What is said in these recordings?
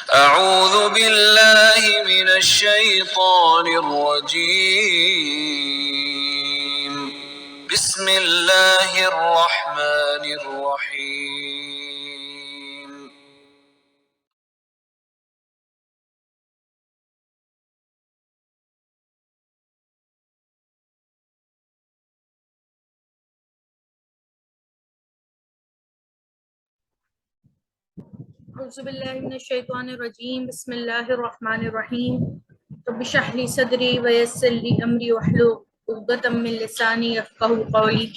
أعوذ بالله من الشيطان الرجيم بسم الله الرحمن الرحيم اعوذ باللہ من الشیطان الرجیم بسم اللہ الرحمن الرحیم رب اشرح لی صدری ویسر لی امری واحلل عقدۃ من لسانی یفقهوا قولی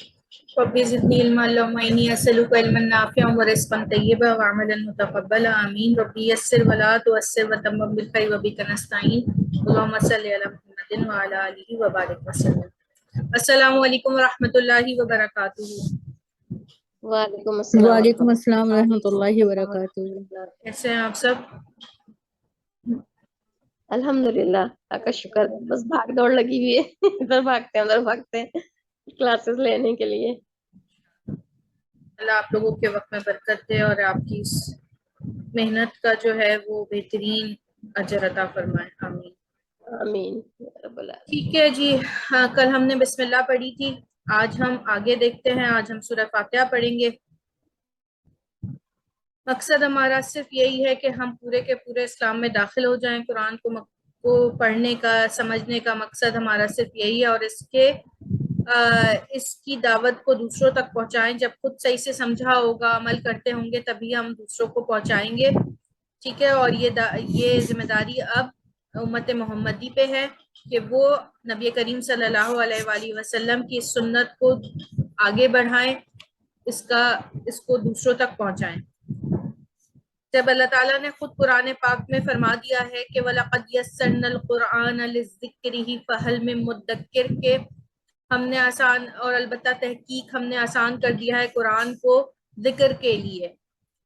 رب زدنی علما اللهم انی اسألک علما نافعا ورزقا طیبا وعملا متقبلا آمین رب یسر ولا تعسر وتمم بالخیر وبک نستعین اللهم صل علی محمد وعلی آلہ وبارک وسلم۔ السلام علیکم ورحمۃ اللہ وبرکاتہ۔ وعلیکم السلام وعلیکم السلام ورحمۃ اللہ وبرکاتہ۔ کیسے ہیں آپ سب؟ الحمدللہ، اللہ کا شکر، بس بھاگ دوڑ لگی ہوئی ہے، ادھر بھاگتے ہیں ادھر بھاگتے ہیں کلاسز لینے کے لیے۔ اللہ آپ لوگوں کے وقت میں برکت دے اور آپ کی اس محنت کا جو ہے وہ بہترین اجر عطا فرمائے، آمین۔ آمین یا رب العالمین۔ ٹھیک ہے جی، کل ہم نے بسم اللہ پڑھی تھی، آج ہم آگے دیکھتے ہیں، آج ہم سورہ فاتحہ پڑھیں گے۔ مقصد ہمارا صرف یہی ہے کہ ہم پورے کے پورے اسلام میں داخل ہو جائیں۔ قرآن کو پڑھنے کا، سمجھنے کا مقصد ہمارا صرف یہی ہے، اور اس کی دعوت کو دوسروں تک پہنچائیں۔ جب خود صحیح سے سمجھا ہوگا، عمل کرتے ہوں گے، تبھی ہم دوسروں کو پہنچائیں گے، ٹھیک ہے۔ اور یہ ذمہ داری اب امت محمدی پہ ہے کہ وہ نبی کریم صلی اللہ علیہ وآلہ وسلم کی سنت کو آگے بڑھائیں، اس کو دوسروں تک پہنچائیں۔ جب اللہ تعالیٰ نے خود قرآن پاک میں فرما دیا ہے کہ وَلَقَدْ يَسَّرْنَا الْقُرْآنَ لِلذِّكْرِ فَهَلْ مِن مُدَّكِّرٍ، کہ ہم نے آسان، اور البتہ تحقیق ہم نے آسان کر دیا ہے قرآن کو ذکر کے لیے،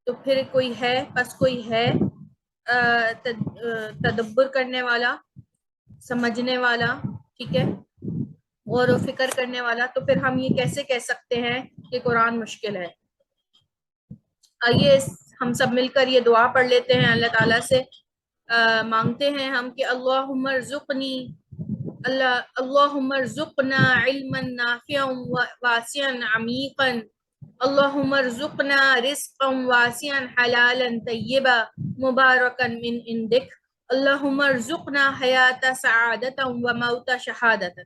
تو پھر کوئی ہے، بس کوئی ہے تدبر کرنے والا، سمجھنے والا، ٹھیک ہے، غور و فکر کرنے والا، تو پھر ہم یہ کیسے کہہ سکتے ہیں کہ قرآن مشکل ہے؟ آئیے ہم سب مل کر یہ دعا پڑھ لیتے ہیں، اللہ تعالیٰ سے مانگتے ہیں ہم کہ اللہم ارزقنا علما نافعا واسعا عمیقا، اللہم ارزقنا رزقا واسعا حلالا طیبا مبارکا من عندک، اللہم ارزقنا حیات سعادتا وموت شہادتا۔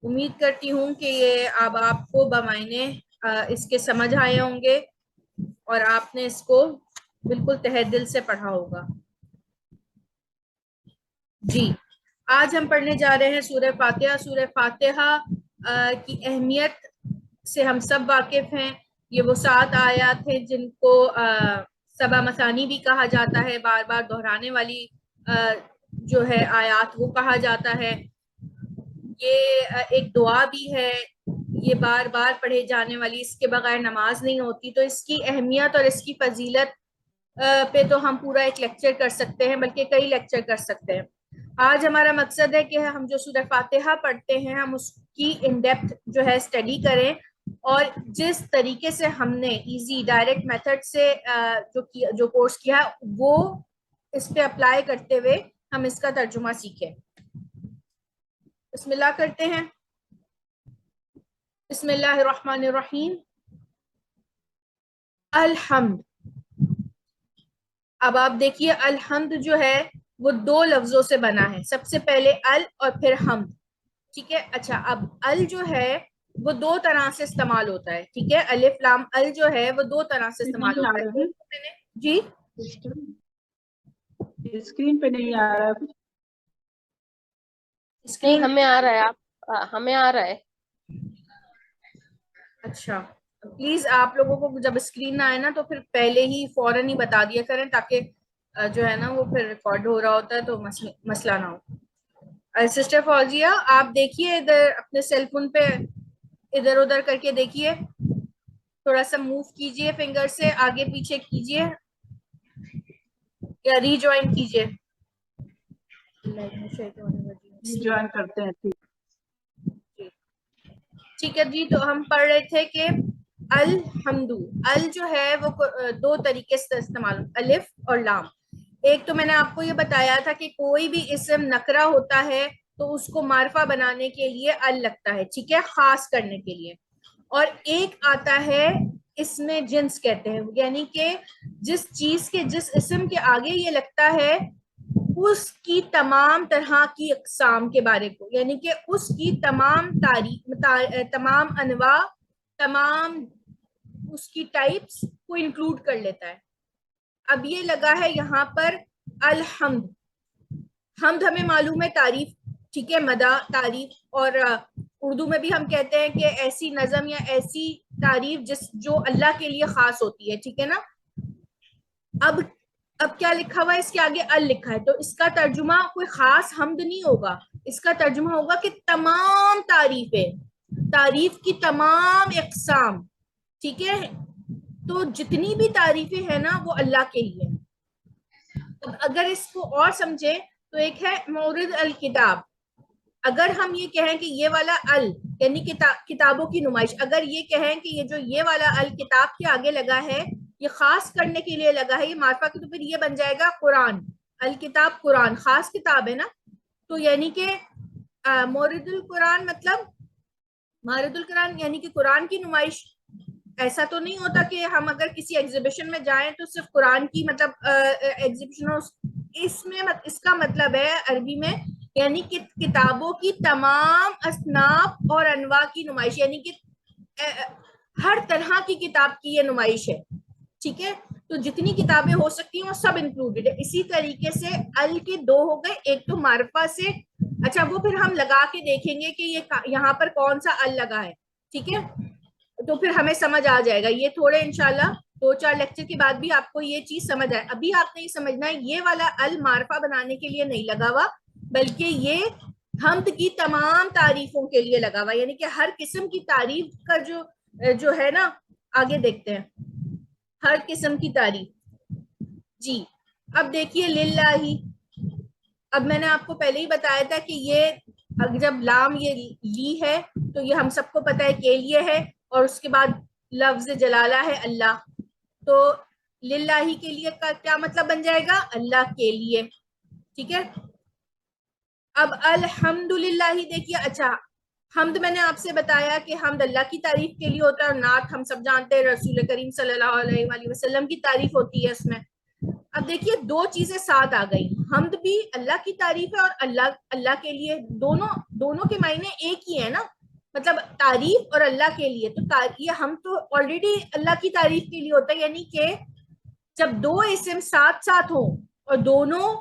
امید کرتی ہوں کہ یہ آپ کو بمعنی اس کے سمجھ آئے ہوں گے اور آپ نے اس کو بالکل تہہ دل سے پڑھا ہوگا۔ جی، آج ہم پڑھنے جا رہے ہیں سورہ فاتحہ۔ سورہ فاتحہ کی اہمیت سے ہم سب واقف ہیں۔ یہ وہ 7 آیات ہیں جن کو سبع مثانی بھی کہا جاتا ہے، بار بار دہرانے والی جو ہے آیات وہ کہا جاتا ہے۔ یہ ایک دعا بھی ہے، یہ بار بار پڑھے جانے والی، اس کے بغیر نماز نہیں ہوتی۔ تو اس کی اہمیت اور اس کی فضیلت پہ تو ہم پورا ایک لیکچر کر سکتے ہیں، بلکہ کئی لیکچر کر سکتے ہیں۔ آج ہمارا مقصد ہے کہ ہم جو سورہ فاتحہ پڑھتے ہیں ہم اس کی ان ڈیپتھ جو ہے اسٹڈی کریں، اور جس طریقے سے ہم نے ایزی ڈائریکٹ میتھڈ سے جو کورس کیا وہ اس پہ اپلائی کرتے ہوئے ہم اس کا ترجمہ سیکھیں۔ بسم اللہ کرتے ہیں۔ بسم اللہ الرحمن الرحیم۔ الحمد، اب آپ دیکھیے الحمد جو ہے وہ 2 لفظوں سے بنا ہے، سب سے پہلے ال اور پھر حمد، ٹھیک ہے۔ اچھا، اب ال جو ہے وہ 2 طرح سے استعمال ہوتا ہے، ٹھیک ہے۔ الف لام ال جو ہے وہ 2 طرح سے استعمال ہوتا ہے۔ جی اسکرین پہ نہیں آ رہا ہے کچھ؟ نہیں، ہمیں آ رہا ہے، ہمیں آ رہا ہے۔ اچھا، پلیز آپ لوگوں کو جب اسکرین نہ آئے نا تو پھر پہلے ہی فوراً ہی بتا دیا کریں، تاکہ جو ہے نا وہ پھر ریکارڈ ہو رہا ہوتا ہے تو مسئلہ نہ ہو۔ سسٹر فوزیہ، آپ دیکھیے ادھر اپنے سیل فون پہ ادھر ادھر کر کے دیکھیے، تھوڑا سا موو کیجئے، فنگر سے آگے پیچھے کیجئے یا ری جوائن کیجئے۔ جوائن کرتے ہیں، ٹھیک ہے جی، تو ہم پڑھ رہے تھے کہ الحمد، ال جو ہے وہ 2 طریقے سے استعمال، الف اور لام۔ ایک تو میں نے آپ کو یہ بتایا تھا کہ کوئی بھی اسم نکرہ ہوتا ہے تو اس کو معرفہ بنانے کے لیے ال لگتا ہے، ٹھیک ہے، خاص کرنے کے لیے. اور ایک آتا ہے اس میں جنس کہتے ہیں، یعنی کہ جس چیز کے جس اسم کے آگے یہ لگتا ہے اس کی تمام طرح کی اقسام کے بارے کو، یعنی کہ اس کی تمام تمام انواع، تمام اس کی ٹائپس کو انکلوڈ کر لیتا ہے. اب یہ لگا ہے یہاں پر الحمد. حمد ہمیں معلوم ہے تعریف، ٹھیک ہے، مدح، تعریف. اور اردو میں بھی ہم کہتے ہیں کہ ایسی نظم یا ایسی تعریف جو اللہ کے لیے خاص ہوتی ہے، ٹھیک ہے نا. اب کیا لکھا ہوا ہے اس کے آگے ال لکھا ہے، تو اس کا ترجمہ کوئی خاص حمد نہیں ہوگا، اس کا ترجمہ ہوگا کہ تمام تعریفیں، تعریف کی تمام اقسام، ٹھیک ہے. تو جتنی بھی تعریفیں ہیں نا وہ اللہ کے لیے. اب اگر اس کو اور سمجھے تو ایک ہے مورد الکتاب. اگر ہم یہ کہیں کہ یہ والا ال یعنی کتابوں کی نمائش، اگر یہ کہیں کہ یہ جو یہ والا ال کتاب کے آگے لگا ہے یہ خاص کرنے کے لیے لگا ہے، یہ معرفہ کی، تو پھر یہ بن جائے گا قرآن. الکتاب قرآن خاص کتاب ہے نا، تو یعنی کہ مورد القرآن مطلب مورد القرآن یعنی کہ قرآن کی نمائش. ایسا تو نہیں ہوتا کہ ہم اگر کسی ایگزیبیشن میں جائیں تو صرف قرآن کی مطلب ایگزیبیشن ہو. اس کا مطلب ہے عربی میں یعنی کہ کتابوں کی تمام اصناف اور انواع کی نمائش، یعنی کہ ہر طرح کی کتاب کی یہ نمائش ہے، ٹھیک ہے. تو جتنی کتابیں ہو سکتی ہیں وہ سب انکلوڈیڈ ہے. اسی طریقے سے ال کے دو ہو گئے، ایک تو معرفہ سے، اچھا وہ پھر ہم لگا کے دیکھیں گے کہ یہ یہاں پر کون سا ال لگا ہے، ٹھیک ہے، تو پھر ہمیں سمجھ آ جائے گا. یہ تھوڑے انشاءاللہ 2-4 لیکچر کے بعد بھی آپ کو یہ چیز سمجھ آئے. ابھی آپ نے یہ سمجھنا ہے یہ والا ال معرفہ بنانے کے لیے نہیں لگا ہوا، بلکہ یہ حمد کی تمام تعریفوں کے لیے لگا ہوا، یعنی کہ ہر قسم کی تعریف کا جو ہے نا، آگے دیکھتے ہیں ہر قسم کی تعریف. جی اب دیکھیے للہ. اب میں نے آپ کو پہلے ہی بتایا تھا کہ یہ جب لام یہ لی ہے تو یہ ہم سب کو پتہ ہے کے لیے ہے، اور اس کے بعد لفظ جلالہ ہے اللہ. تو للہ کے لیے کا کیا مطلب بن جائے گا؟ اللہ کے لیے، ٹھیک ہے. اب الحمدللہ دیکھیے، اچھا حمد میں نے آپ سے بتایا کہ حمد اللہ کی تعریف کے لیے ہوتا ہے، اور نعت ہم سب جانتے ہیں رسول کریم صلی اللہ علیہ وآلہ وسلم کی تعریف ہوتی ہے اس میں. اب دیکھیے دو چیزیں ساتھ آ گئی، حمد بھی اللہ کی تعریف ہے اور اللہ کے لیے، دونوں کے معنی ایک ہی ہے نا، مطلب تعریف اور اللہ کے لیے. تو یہ ہم تو آلریڈی اللہ کی تعریف کے لیے ہوتا ہے، یعنی کہ جب دو اسم ساتھ ساتھ ہوں اور دونوں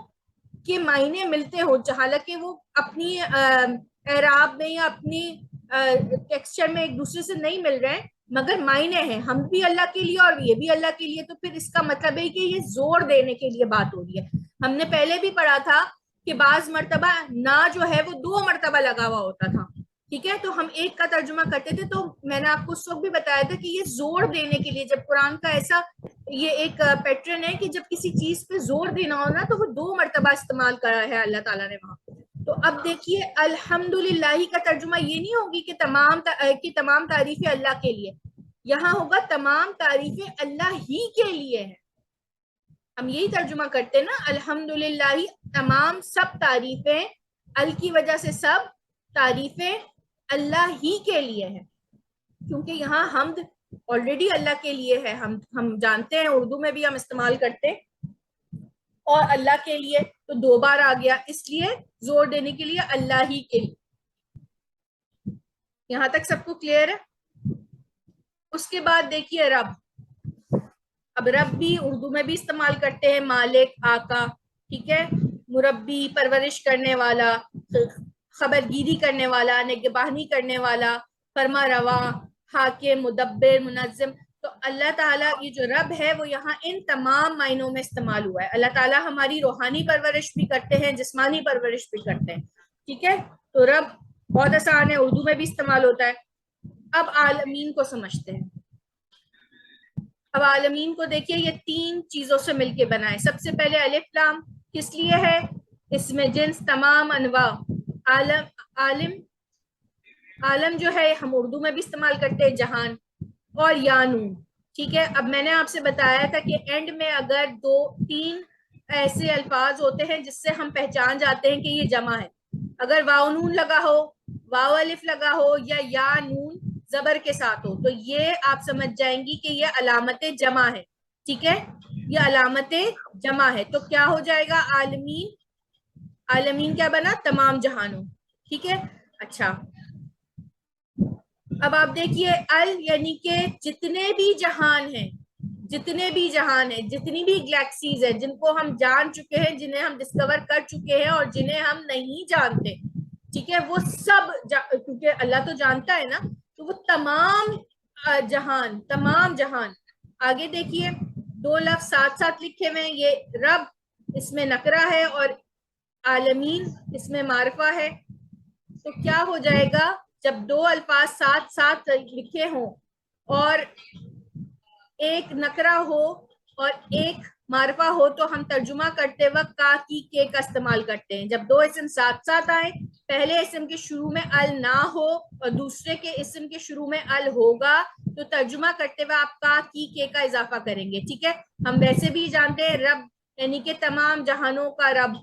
کے معنی ملتے ہوں، حالانکہ وہ اپنی اعراب میں یا اپنی ٹیکسچر میں ایک دوسرے سے نہیں مل رہے ہیں، مگر معنی ہیں، ہم بھی اللہ کے لیے اور یہ بھی اللہ کے لیے، تو پھر اس کا مطلب ہے کہ یہ زور دینے کے لیے بات ہو رہی ہے. ہم نے پہلے بھی پڑھا تھا کہ بعض مرتبہ نا جو ہے وہ 2 مرتبہ لگا ہوا ہوتا تھا، ٹھیک ہے، تو ہم ایک کا ترجمہ کرتے تھے. تو میں نے آپ کو اس وقت بھی بتایا تھا کہ یہ زور دینے کے لیے، جب قرآن کا ایسا یہ ایک پیٹرن ہے کہ جب کسی چیز پہ زور دینا ہو نا تو وہ 2 مرتبہ استعمال کرا ہے اللہ تعالیٰ نے وہاں. تو اب دیکھیے الحمدللہ کا ترجمہ یہ نہیں ہوگی کہ تمام تعریفیں اللہ کے لیے، یہاں ہوگا تمام تعریفیں اللہ ہی کے لیے ہیں. ہم یہی ترجمہ کرتے ہیں نا، الحمدللہ تمام سب تعریفیں، ال کی وجہ سے سب تعریفیں اللہ ہی کے لیے ہیں، کیونکہ یہاں حمد آلریڈی اللہ کے لیے ہے، ہم جانتے ہیں اردو میں بھی ہم استعمال کرتے ہیں، اور اللہ کے لیے تو 2 بار آ گیا، اس لیے زور دینے کے لیے اللہ ہی کے لیے. یہاں تک سب کو کلیئر ہے؟ اس کے بعد دیکھیے رب. اب رب بھی اردو میں بھی استعمال کرتے ہیں، مالک، آقا، ٹھیک ہے، مربی، پرورش کرنے والا، خبرگیری کرنے والا، نگہبانی کرنے والا، فرما روا، حاکم، مدبر، منظم. تو اللہ تعالیٰ یہ جو رب ہے وہ یہاں ان تمام معنوں میں استعمال ہوا ہے. اللہ تعالیٰ ہماری روحانی پرورش بھی کرتے ہیں، جسمانی پرورش بھی کرتے ہیں، ٹھیک ہے. تو رب بہت آسان ہے، اردو میں بھی استعمال ہوتا ہے. اب عالمین کو سمجھتے ہیں. اب عالمین کو دیکھیے یہ 3 چیزوں سے مل کے بنا ہے. سب سے پہلے الف لام کس لیے ہے؟ اس میں جنس، تمام انواع. عالم جو ہے ہم اردو میں بھی استعمال کرتے ہیں، جہان. اور یانو، ٹھیک ہے. اب میں نے آپ سے بتایا تھا کہ اینڈ میں اگر 2-3 ایسے الفاظ ہوتے ہیں جس سے ہم پہچان جاتے ہیں کہ یہ جمع ہے. اگر واو نون لگا ہو، واو الف لگا ہو یا نون زبر کے ساتھ ہو تو یہ آپ سمجھ جائیں گی کہ یہ علامت جمع ہے. ٹھیک ہے، یہ علامت جمع ہے. تو کیا ہو جائے گا؟ عالمین. عالمین کیا بنا؟ تمام جہانوں. ٹھیک ہے. اچھا اب آپ دیکھیے ال یعنی کہ جتنے بھی جہان ہیں، جتنے بھی جہان ہیں، جتنی بھی گلیکسیز ہیں جن کو ہم جان چکے ہیں، جنہیں ہم ڈسکور کر چکے ہیں اور جنہیں ہم نہیں جانتے، ٹھیک ہے، وہ سب کیونکہ اللہ تو جانتا ہے نا، تو وہ تمام جہان، تمام جہان. آگے دیکھیے 2 لفظ ساتھ ساتھ لکھے ہوئے ہیں. یہ رب اس میں نکرہ ہے اور عالمین اس میں معرفہ ہے. تو کیا ہو جائے گا جب 2 الفاظ ساتھ ساتھ لکھے ہوں اور ایک نکرہ ہو اور ایک معرفہ ہو تو ہم ترجمہ کرتے وقت کا کی کے کا استعمال کرتے ہیں. جب 2 اسم ساتھ ساتھ آئیں، پہلے اسم کے شروع میں ال نہ ہو اور دوسرے کے اسم کے شروع میں ال ہوگا تو ترجمہ کرتے ہوئے آپ کا کی کے کا اضافہ کریں گے. ٹھیک ہے. ہم ویسے بھی جانتے ہیں رب یعنی کہ تمام جہانوں کا رب.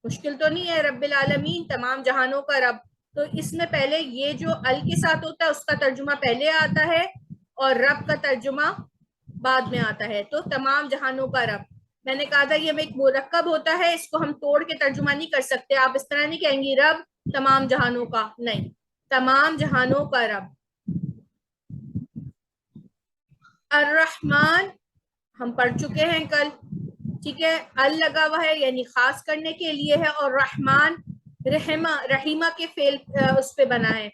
مشکل تو نہیں ہے، رب العالمین، تمام جہانوں کا رب. تو اس میں پہلے یہ جو ال کے ساتھ ہوتا ہے اس کا ترجمہ پہلے آتا ہے اور رب کا ترجمہ بعد میں آتا ہے. تو تمام جہانوں کا رب، میں نے کہا تھا یہ ایک مرکب ہوتا ہے، اس کو ہم توڑ کے ترجمہ نہیں کر سکتے. آپ اس طرح نہیں کہیں گی رب تمام جہانوں کا، نہیں، تمام جہانوں کا رب. الرحمن ہم پڑھ چکے ہیں کل. ٹھیک ہے. ال لگا ہوا ہے یعنی خاص کرنے کے لیے ہے، اور رحمان رحیمہ کے فعل اس پہ بنا ہے.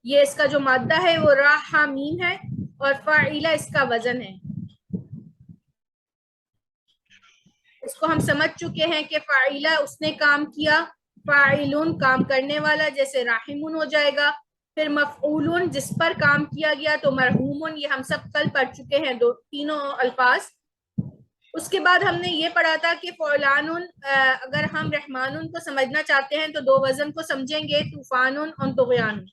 یہ اس کا جو مادہ ہے وہ راحمین ہے اور فاعلہ اس کا وزن ہے. اس کو ہم سمجھ چکے ہیں کہ فاعلہ اس نے کام کیا، فاعلون کام کرنے والا، جیسے راحمون ہو جائے گا. پھر مفعولون جس پر کام کیا گیا تو مرحومون، یہ ہم سب کل پڑھ چکے ہیں تینوں الفاظ. اس کے بعد ہم نے یہ پڑھا تھا کہ فعلانون، اگر ہم رحمانون کو سمجھنا چاہتے ہیں تو 2 وزن کو سمجھیں گے، طوفانون اور طغیانون.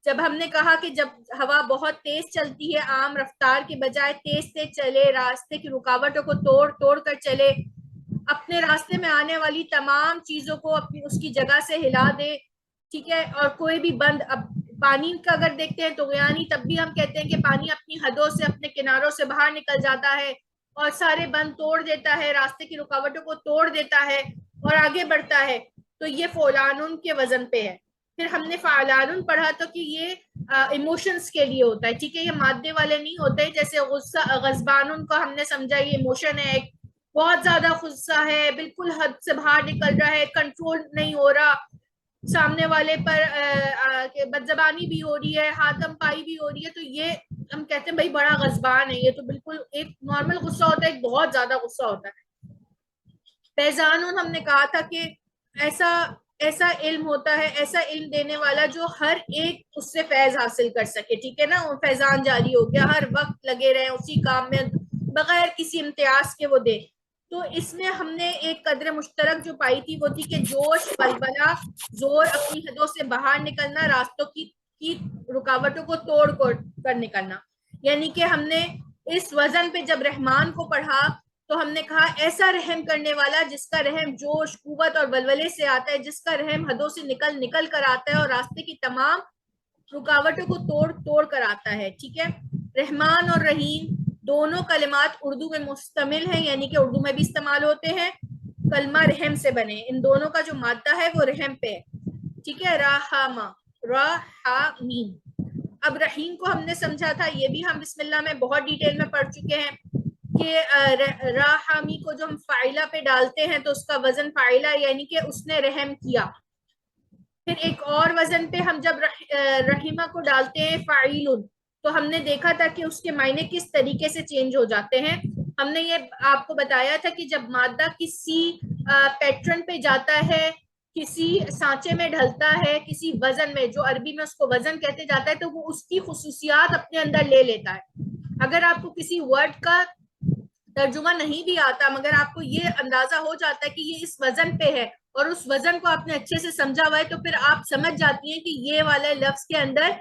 جب ہم نے کہا کہ جب ہوا بہت تیز چلتی ہے، عام رفتار کے بجائے تیز تیز چلے، راستے کی رکاوٹوں کو توڑ توڑ کر چلے، اپنے راستے میں آنے والی تمام چیزوں کو اپنی اس کی جگہ سے ہلا دے. ٹھیک ہے. اور کوئی بھی بند، اب پانی کا اگر دیکھتے ہیں طغیانی، تب بھی ہم کہتے ہیں کہ پانی اپنی حدوں سے، اپنے کناروں سے باہر نکل جاتا ہے اور سارے بند توڑ دیتا ہے، راستے کی رکاوٹوں کو توڑ دیتا ہے اور آگے بڑھتا ہے. تو یہ فعلانون کے وزن پہ ہے. پھر ہم نے فعلانون پڑھا تو کہ یہ ایموشنز کے لیے ہوتا ہے. ٹھیک ہے. یہ مادے والے نہیں ہوتے. جیسے غصہ، غضبانون کا ہم نے سمجھا یہ ایموشن ہے، بہت زیادہ غصہ ہے، بالکل حد سے باہر نکل رہا ہے، کنٹرول نہیں ہو رہا، سامنے والے پر بدزبانی بھی ہو رہی ہے، ہاتم پائی بھی ہو رہی ہے، تو یہ ہم کہتے ہیں بھائی بڑا غضبان ہے. یہ تو بالکل ایک نارمل غصہ ہوتا ہے، ایک بہت زیادہ غصہ ہوتا ہے. فیضانون ہم نے کہا تھا کہ ایسا علم ہوتا ہے، ایسا علم دینے والا جو ہر ایک اس سے فیض حاصل کر سکے. ٹھیک ہے نا. فیضان جاری ہو گیا، ہر وقت لگے رہے اسی کام میں بغیر کسی امتیاز کے وہ دے. تو اس میں ہم نے ایک قدر مشترک جو پائی تھی وہ تھی کہ جوش، بلبلہ، زور، اپنی حدوں سے باہر نکلنا، راستوں کی رکاوٹوں کو توڑ کر نکلنا. یعنی کہ ہم نے اس وزن پہ جب رحمان کو پڑھا تو ہم نے کہا ایسا رحم کرنے والا جس کا رحم جوش، قوت اور بلبلے سے آتا ہے، جس کا رحم حدوں سے نکل کر آتا ہے اور راستے کی تمام رکاوٹوں کو توڑ کر آتا ہے. ٹھیک ہے. رحمان اور رحیم دونوں کلمات اردو میں مستمل ہیں، یعنی کہ اردو میں بھی استعمال ہوتے ہیں، کلمہ رحم سے بنے. ان دونوں کا جو مادہ ہے وہ رحم پہ ہے. ٹھیک ہے. راحما، راحمین. اب رحیم کو ہم نے سمجھا تھا، یہ بھی ہم بسم اللہ میں بہت ڈیٹیل میں پڑھ چکے ہیں کہ راحمی کو جو ہم فاعلہ پہ ڈالتے ہیں تو اس کا وزن فاعلہ یعنی کہ اس نے رحم کیا. پھر ایک اور وزن پہ ہم جب رحیمہ کو ڈالتے ہیں فاعلون، تو ہم نے دیکھا تھا کہ اس کے معنی کس طریقے سے چینج ہو جاتے ہیں. ہم نے یہ آپ کو بتایا تھا کہ جب مادہ کسی پیٹرن پہ جاتا ہے، کسی سانچے میں ڈھلتا ہے، کسی وزن میں، جو عربی میں اس کو وزن کہتے جاتا ہے، تو وہ اس کی خصوصیات اپنے اندر لے لیتا ہے. اگر آپ کو کسی ورڈ کا ترجمہ نہیں بھی آتا مگر آپ کو یہ اندازہ ہو جاتا ہے کہ یہ اس وزن پہ ہے اور اس وزن کو آپ نے اچھے سے سمجھا ہوا ہے، تو پھر آپ سمجھ جاتی ہیں کہ یہ والے لفظ کے اندر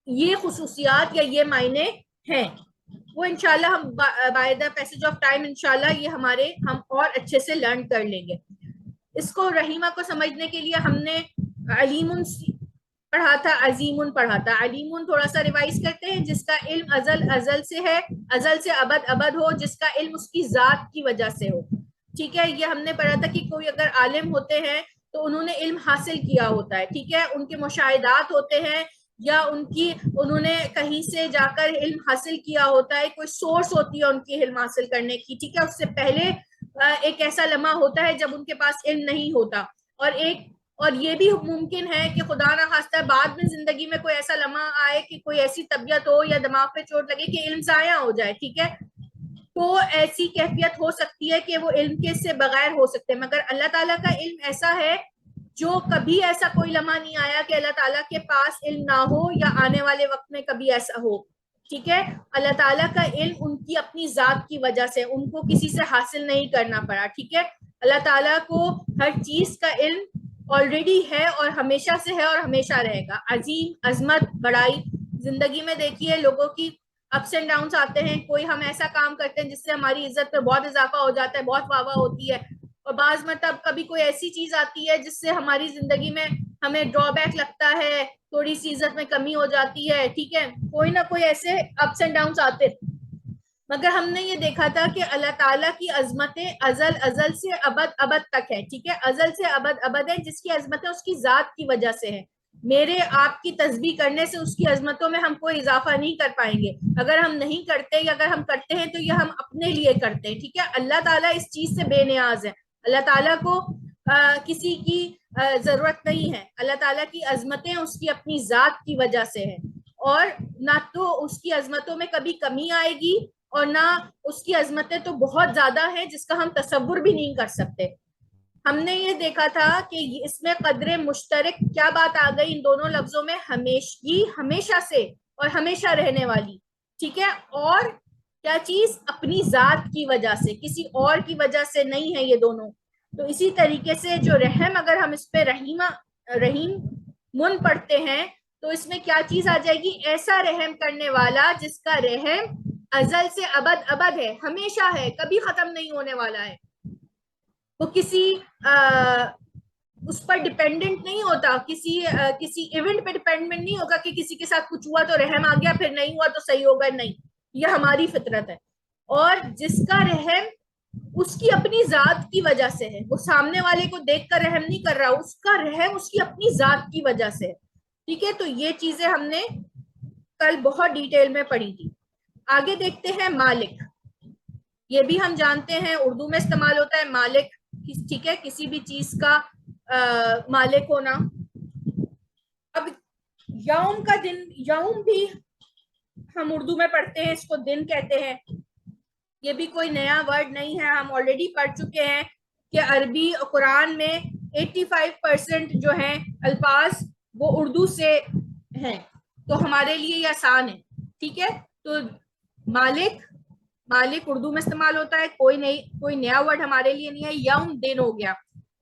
یہ خصوصیات یا یہ معنی ہیں. وہ انشاءاللہ ہم by the passage of time انشاءاللہ یہ ہم اور اچھے سے لرن کر لیں گے. اس کو رحیمہ کو سمجھنے کے لیے ہم نے علیمن پڑھا تھا, عظیمن پڑھا تھا. علیمن تھوڑا سا ریوائز کرتے ہیں, جس کا علم ازل سے ہے, ازل سے ابد ہو, جس کا علم اس کی ذات کی وجہ سے ہو. ٹھیک ہے, یہ ہم نے پڑھا تھا کہ کوئی اگر عالم ہوتے ہیں تو انہوں نے علم حاصل کیا ہوتا ہے. ٹھیک ہے, ان کے مشاہدات ہوتے ہیں یا انہوں نے کہیں سے جا کر علم حاصل کیا ہوتا ہے, کوئی سورس ہوتی ہے ان کی علم حاصل کرنے کی. ٹھیک ہے, اس سے پہلے ایک ایسا لمحہ ہوتا ہے جب ان کے پاس علم نہیں ہوتا, اور یہ بھی ممکن ہے کہ خدا نہ خواستہ بعد میں زندگی میں کوئی ایسا لمحہ آئے کہ کوئی ایسی طبیعت ہو یا دماغ پہ چوٹ لگے کہ علم ضائع ہو جائے. ٹھیک ہے, تو ایسی کیفیت ہو سکتی ہے کہ وہ علم کے سے بغیر ہو سکتے ہیں, مگر اللہ تعالیٰ کا علم ایسا ہے جو کبھی ایسا کوئی لمحہ نہیں آیا کہ اللہ تعالیٰ کے پاس علم نہ ہو یا آنے والے وقت میں کبھی ایسا ہو. ٹھیک ہے, اللہ تعالیٰ کا علم ان کی اپنی ذات کی وجہ سے, ان کو کسی سے حاصل نہیں کرنا پڑا. ٹھیک ہے, اللہ تعالیٰ کو ہر چیز کا علم آلریڈی ہے اور ہمیشہ سے ہے اور ہمیشہ رہے گا. عظیم, عظمت, بڑائی. زندگی میں دیکھیے لوگوں کی اپس اینڈ ڈاؤنس آتے ہیں, کوئی ہم ایسا کام کرتے ہیں جس سے ہماری عزت پہ بہت اضافہ ہو جاتا ہے, بہت واہ واہ ہوتی ہے, اور بعض مطلب کبھی کوئی ایسی چیز آتی ہے جس سے ہماری زندگی میں ہمیں ڈرا بیک لگتا ہے, تھوڑی سی عزت میں کمی ہو جاتی ہے. ٹھیک ہے, کوئی نہ کوئی ایسے اپس اینڈ ڈاؤنس آتے, مگر ہم نے یہ دیکھا تھا کہ اللہ تعالیٰ کی عظمتیں ازل سے ابد تک ہے. ٹھیک ہے, ازل سے ابد ہے, جس کی عظمتیں اس کی ذات کی وجہ سے ہے. میرے آپ کی تسبیح کرنے سے اس کی عظمتوں میں ہم کوئی اضافہ نہیں کر پائیں گے. اگر ہم نہیں کرتے یا اگر ہم کرتے ہیں تو یہ ہم اپنے لیے کرتے ہیں. ٹھیک ہے, اللہ تعالیٰ اس چیز سے بے نیاز ہے. اللہ تعالیٰ کو کسی کی ضرورت نہیں ہے. اللہ تعالیٰ کی عظمتیں اس کی اپنی ذات کی وجہ سے ہے, اور نہ تو اس کی عظمتوں میں کبھی کمی آئے گی اور نہ اس کی عظمتیں تو بہت زیادہ ہیں جس کا ہم تصور بھی نہیں کر سکتے. ہم نے یہ دیکھا تھا کہ اس میں قدر مشترک کیا بات آ گئی ان دونوں لفظوں میں, ہمیشگی, ہمیشہ سے اور ہمیشہ رہنے والی. ٹھیک ہے, اور کیا چیز, اپنی ذات کی وجہ سے, کسی اور کی وجہ سے نہیں ہے یہ دونوں. تو اسی طریقے سے جو رحم, اگر ہم اس پہ رحیم من پڑھتے ہیں تو اس میں کیا چیز آ جائے گی, ایسا رحم کرنے والا جس کا رحم ازل سے ابد ہے, ہمیشہ ہے, کبھی ختم نہیں ہونے والا ہے. وہ کسی اس پر ڈیپینڈنٹ نہیں ہوتا, کسی ایونٹ پہ ڈیپینڈنٹ نہیں ہوگا کہ کسی کے ساتھ کچھ ہوا تو رحم آ گیا, پھر نہیں ہوا تو صحیح ہوگا. نہیں, یہ ہماری فطرت ہے. اور جس کا رحم اس کی اپنی ذات کی وجہ سے ہے, وہ سامنے والے کو دیکھ کر رحم نہیں کر رہا, اس کا رحم اس کی اپنی ذات کی وجہ سے ہے. ٹھیک ہے, تو یہ چیزیں ہم نے کل بہت ڈیٹیل میں پڑھی تھی. آگے دیکھتے ہیں مالک. یہ بھی ہم جانتے ہیں اردو میں استعمال ہوتا ہے مالک. ٹھیک ہے, کسی بھی چیز کا مالک ہونا. اب یوم کا دن, یوم بھی ہم اردو میں پڑھتے ہیں, اس کو دن کہتے ہیں. یہ بھی کوئی نیا ورڈ نہیں ہے, ہم آلریڈی پڑھ چکے ہیں کہ عربی قرآن میں 85% جو ہیں الفاظ وہ اردو سے ہیں, تو ہمارے لیے یہ آسان ہے. ٹھیک ہے, تو مالک اردو میں استعمال ہوتا ہے, کوئی نیا ورڈ ہمارے لیے نہیں ہے. یوم دن ہو گیا.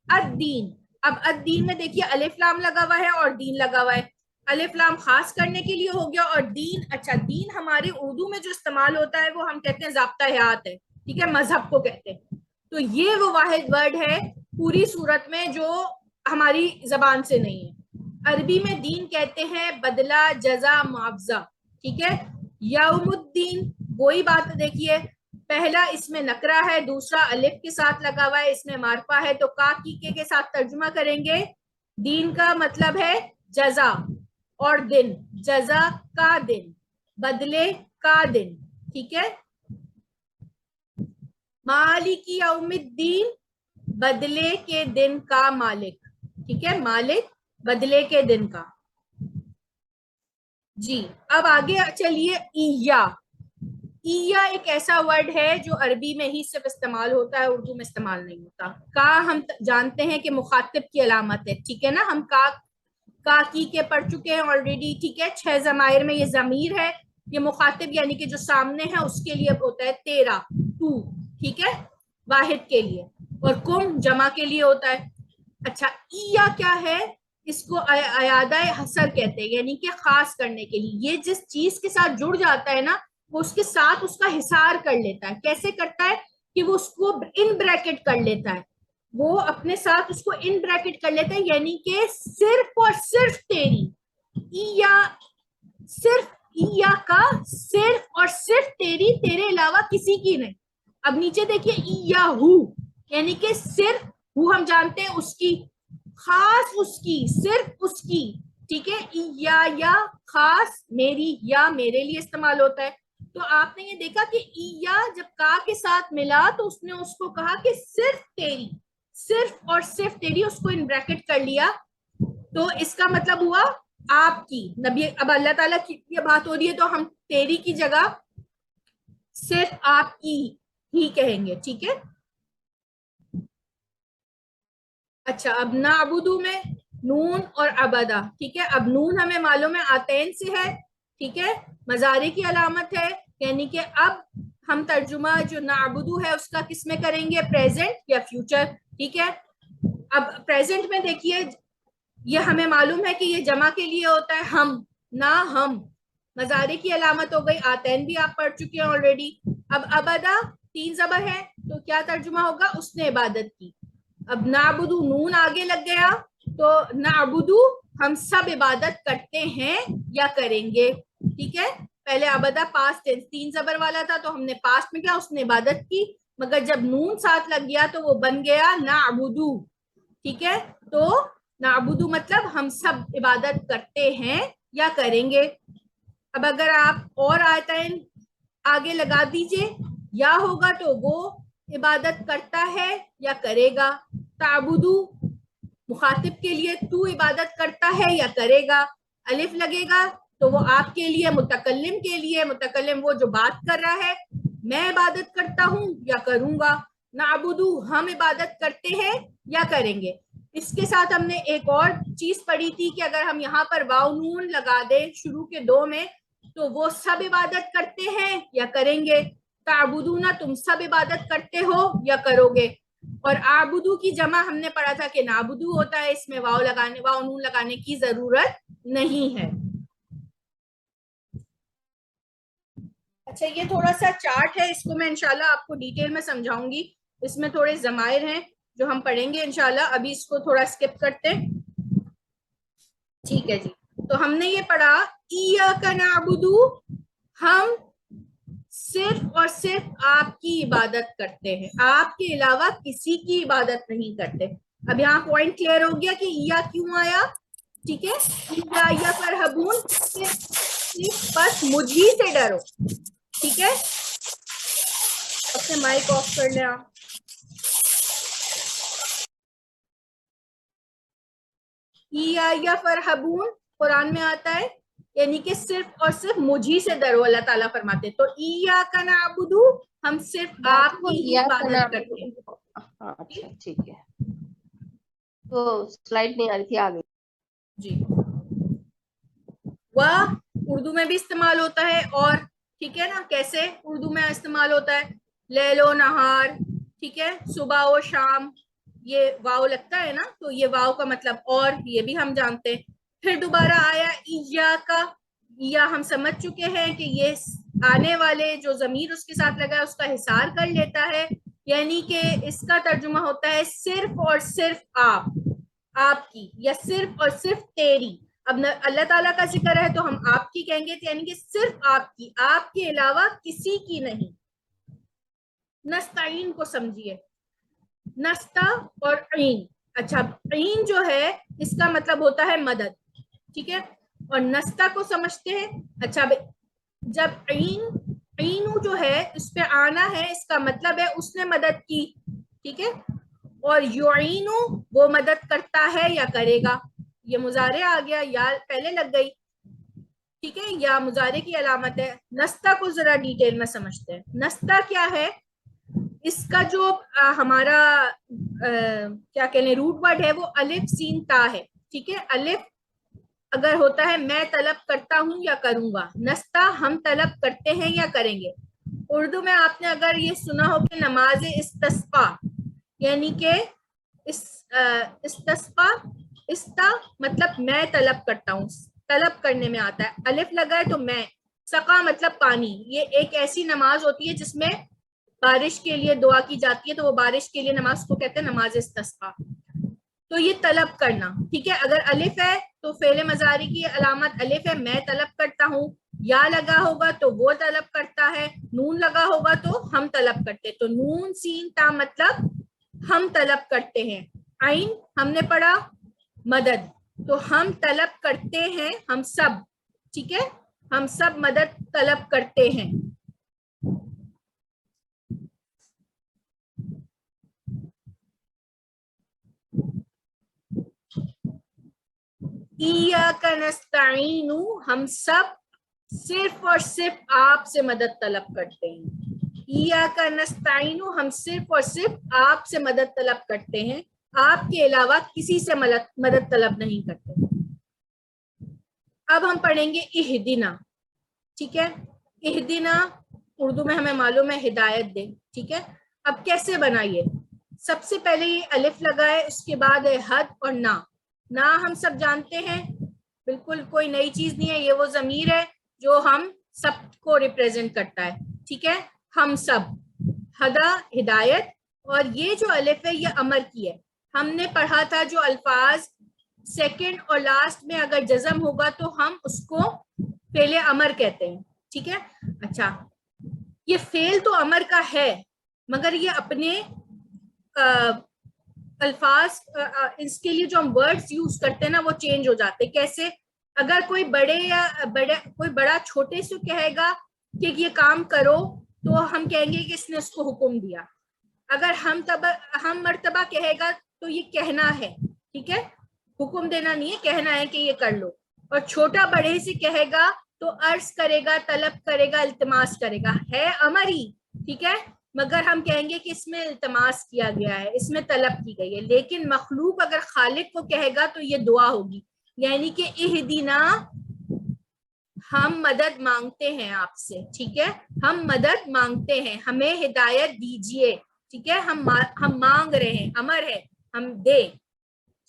الدین, اب الدین میں دیکھیے الف لام لگا ہوا ہے اور دین لگا ہوا ہے. الف لام خاص کرنے کے لیے ہو گیا, اور دین, اچھا دین ہمارے اردو میں جو استعمال ہوتا ہے وہ ہم کہتے ہیں ضابطہ حیات ہے. ٹھیک ہے, مذہب کو کہتے ہیں. تو یہ وہ واحد ورڈ ہے پوری صورت میں جو ہماری زبان سے نہیں ہے. عربی میں دین کہتے ہیں بدلہ, جزا, معاوضہ. ٹھیک ہے, یوم الدین وہی بات دیکھیے, پہلا اس میں نکرہ ہے, دوسرا الف کے ساتھ لگا ہوا ہے, اس میں معرفہ ہے. تو کا کی کے ساتھ ترجمہ کریں گے, دین کا مطلب ہے جزا, اور دن, جزا کا دن, بدلے کا دن. ٹھیک ہے, مالک یوم الدین, بدلے کے دن کا مالک. ٹھیک ہے, مالک بدلے کے دن کا. جی, اب آگے چلیے. اییا ایک ایسا ورڈ ہے جو عربی میں ہی صرف استعمال ہوتا ہے, اردو میں استعمال نہیں ہوتا. کا ہم جانتے ہیں کہ مخاطب کی علامت ہے. ٹھیک ہے نا, ہم کا کی کے پڑھ چکے ہیں آلریڈی. ٹھیک ہے, 6 ضمائر میں یہ ضمیر ہے, یہ مخاطب یعنی کہ جو سامنے ہے اس کے لیے ہوتا ہے تیرا, تو. ٹھیک ہے, واحد کے لیے, اور کم جمع کے لیے ہوتا ہے. اچھا, اییا کیا ہے, اس کو عیادہ حصر کہتے ہیں, یعنی کہ خاص کرنے کے لیے. یہ جس چیز کے ساتھ جڑ جاتا ہے نا, وہ اس کے ساتھ اس کا حصار کر لیتا ہے. کیسے کرتا ہے کہ وہ اس کو ان بریکٹ کر لیتا ہے, وہ اپنے ساتھ اس کو ان بریکٹ کر لیتا ہے, یعنی کہ صرف اور صرف تیری, یا صرف یا کا صرف اور صرف تیری, تیرے علاوہ کسی کی نہیں. اب نیچے دیکھیے یا ہو, یعنی کہ صرف ہو ہم جانتے ہیں اس کی, خاص اس کی, صرف اس کی, ٹھیک ہے. یا خاص میری, یا میرے لیے استعمال ہوتا ہے. تو آپ نے یہ دیکھا کہ یا جب کا کے ساتھ ملا تو اس نے اس کو کہا کہ صرف تیری, صرف اور صرف تیری, اس کو ان بریکٹ کر لیا. تو اس کا مطلب ہوا آپ کی. نبی, اب اللہ تعالیٰ کی یہ بات ہو رہی ہے تو ہم تیری کی جگہ صرف آپ کی ہی کہیں گے, ٹھیک ہے. اچھا, اب نعبدو میں نون اور عبدا, ٹھیک ہے. اب نون ہمیں معلوم ہے آتین سے ہے, ٹھیک ہے, مضارع کی علامت ہے, یعنی کہ اب ہم ترجمہ جو نعبدو ہے اس کا کس میں کریں گے, پریزنٹ یا فیوچر, ٹھیک ہے. اب پریزنٹ میں دیکھیے یہ ہمیں معلوم ہے کہ یہ جمع کے لیے ہوتا ہے ہم, نہ ہم, مضارع کی علامت ہو گئی. آتین بھی آپ پڑھ چکے ہیں آلریڈی. اب ابدا 3 زبر ہے تو کیا ترجمہ ہوگا, اس نے عبادت کی. اب نعبدو نون آگے لگ گیا تو نعبدو ہم سب عبادت کرتے ہیں یا کریں گے, ٹھیک ہے. پہلے عبدہ پاسٹ ٹینس 3 زبر والا تھا تو ہم نے پاسٹ میں کیا, اس نے عبادت کی, مگر جب نون ساتھ لگ گیا تو وہ بن گیا نعبدو, ٹھیک ہے. تو نعبدو مطلب ہم سب عبادت کرتے ہیں یا کریں گے. اب اگر آپ اور آیتیں آگے لگا دیجئے, یا ہوگا تو وہ عبادت کرتا ہے یا کرے گا. تعبدو مخاطب کے لیے تو عبادت کرتا ہے یا کرے گا. الف لگے گا تو وہ آپ کے لیے, متکلم کے لیے, متکلم وہ جو بات کر رہا ہے, میں عبادت کرتا ہوں یا کروں گا. نعبدو ہم عبادت کرتے ہیں یا کریں گے. اس کے ساتھ ہم نے ایک اور چیز پڑھی تھی کہ اگر ہم یہاں پر واو نون لگا دیں شروع کے 2 میں تو وہ سب عبادت کرتے ہیں یا کریں گے. تعبدون تم سب عبادت کرتے ہو یا کرو گے. اور آبدو کی جمع ہم نے پڑھا تھا کہ نابدو ہوتا ہے, اس میں واو نون لگانے کی ضرورت نہیں ہے. اچھا, یہ تھوڑا سا چارٹ ہے, اس کو میں انشاءاللہ آپ کو ڈیٹیل میں سمجھاؤں گی. اس میں تھوڑے ضمائر ہیں جو ہم پڑھیں گے انشاءاللہ. ابھی اس کو تھوڑا اسکپ کرتے ہیں, ٹھیک ہے جی. تو ہم نے یہ پڑھا ایاک نعبدو, ہم صرف اور صرف آپ کی عبادت کرتے ہیں, آپ کے علاوہ کسی کی عبادت نہیں کرتے. اب یہاں پوائنٹ کلیئر ہو گیا کہ یا کیوں آیا, ٹھیک ہے. یا فرحبون, بس مجھ ہی سے ڈرو, ٹھیک ہے. اپنے مائک آف کر لیں آپ. یا فرحبون قرآن میں آتا ہے, یعنی کہ صرف اور صرف مجھی سے ڈرو, اللہ تعالیٰ فرماتے. تو ایاک نعبدو ہم صرف آپ کی ہی عبادت کرتے ہیں. اچھا ٹھیک ہے, تو سلائڈ نہیں آ رہی تھی, آگے جی. وہ اردو میں بھی استعمال ہوتا ہے, اور ٹھیک ہے نا, کیسے اردو میں استعمال ہوتا ہے, لیل و نہار, ٹھیک ہے, صبح و شام, یہ واو لگتا ہے نا, تو یہ واو کا مطلب اور, یہ بھی ہم جانتے ہیں. پھر دوبارہ آیا ایاکا, یا ہم سمجھ چکے ہیں کہ یہ آنے والے جو ضمیر اس کے ساتھ لگا ہے اس کا حصار کر لیتا ہے, یعنی کہ اس کا ترجمہ ہوتا ہے صرف اور صرف آپ, آپ کی, یا صرف اور صرف تیری. اب اللہ تعالیٰ کا ذکر ہے تو ہم آپ کی کہیں گے, یعنی کہ صرف آپ کی, آپ کے علاوہ کسی کی نہیں. نستعین کو سمجھیے, نستا اور عین. اچھا, عین جو ہے اس کا مطلب ہوتا ہے مدد, ٹھیک ہے, اور نستا کو سمجھتے ہیں. اچھا, جب عینو جو ہے اس پہ آنا ہے, اس کا مطلب ہے اس نے مدد کی, ٹھیک ہے. اور یعینو وہ مدد کرتا ہے یا کرے گا. یہ مضارع آ گیا, یا پہلے لگ گئی, ٹھیک ہے, یا مضارع کی علامت ہے. نستا کو ذرا ڈیٹیل میں سمجھتے ہیں. نستا کیا ہے, اس کا جو ہمارا کیا کہنے روٹ ورڈ ہے وہ الف سین تا ہے, ٹھیک ہے. الف اگر ہوتا ہے میں طلب کرتا ہوں یا کروں گا, نستا ہم طلب کرتے ہیں یا کریں گے. اردو میں آپ نے اگر یہ سنا ہو کہ نماز استسقا, یعنی کہ استسقا, استا مطلب میں طلب کرتا ہوں, طلب کرنے میں آتا ہے, الف لگا ہے تو میں, سقا مطلب پانی. یہ ایک ایسی نماز ہوتی ہے جس میں بارش کے لیے دعا کی جاتی ہے, تو وہ بارش کے لیے نماز کو کہتے ہیں نماز استسقا. تو یہ طلب کرنا, ٹھیک ہے. اگر الف ہے تو فعل مضارع کی علامت الف ہے, میں طلب کرتا ہوں. یا لگا ہوگا تو وہ طلب کرتا ہے, نون لگا ہوگا تو ہم طلب کرتے. تو نون سین تا مطلب ہم طلب کرتے ہیں. عین ہم نے پڑھا مدد, تو ہم طلب کرتے ہیں ہم سب, ٹھیک ہے, ہم سب مدد طلب کرتے ہیں. ایاک نستعین, ہم سب صرف اور صرف آپ سے مدد طلب کرتے ہیں. ایاک نستعین, ہم صرف اور صرف آپ سے مدد طلب کرتے ہیں, آپ کے علاوہ کسی سے مدد طلب نہیں کرتے. اب ہم پڑھیں گے اہدنا, ٹھیک ہے. اہدنا اردو میں ہمیں معلوم ہے ہدایت دے, ٹھیک ہے. اب کیسے بنائیے, سب سے پہلے یہ الف لگا ہے, اس کے بعد ہے حد اور نا. نا ہم سب جانتے ہیں, بالکل کوئی نئی چیز نہیں ہے, یہ وہ ضمیر ہے جو ہم سب کو ریپریزنٹ کرتا ہے, ٹھیک ہے. ہم سب, ہدا ہدایت, اور یہ جو الف ہے یہ امر کی ہے. ہم نے پڑھا تھا جو الفاظ سیکنڈ اور لاسٹ میں اگر جزم ہوگا تو ہم اس کو فعل امر کہتے ہیں, ٹھیک ہے. اچھا, یہ فعل تو امر کا ہے مگر یہ اپنے الفاظ اس کے لیے جو ہم ورڈز یوز کرتے ہیں نا وہ چینج ہو جاتے. کیسے, اگر کوئی کوئی بڑا چھوٹے سے کہے گا کہ یہ کام کرو تو ہم کہیں گے کہ اس نے اس کو حکم دیا. اگر ہم مرتبہ کہے گا تو یہ کہنا ہے, ٹھیک ہے, حکم دینا نہیں ہے, کہنا ہے کہ یہ کر لو. اور چھوٹا بڑے سے کہے گا تو عرض کرے گا, طلب کرے گا, التماس کرے گا, ہے امر ہی, ٹھیک ہے, مگر ہم کہیں گے کہ اس میں التماس کیا گیا ہے, اس میں طلب کی گئی ہے. لیکن مخلوق اگر خالق کو کہے گا تو یہ دعا ہوگی, یعنی کہ اہدنا, ہم مدد مانگتے ہیں آپ سے, ٹھیک ہے, ہم مدد مانگتے ہیں, ہمیں ہدایت دیجئے, ٹھیک ہے. ہم مانگ رہے ہیں, امر ہے, ہم دے,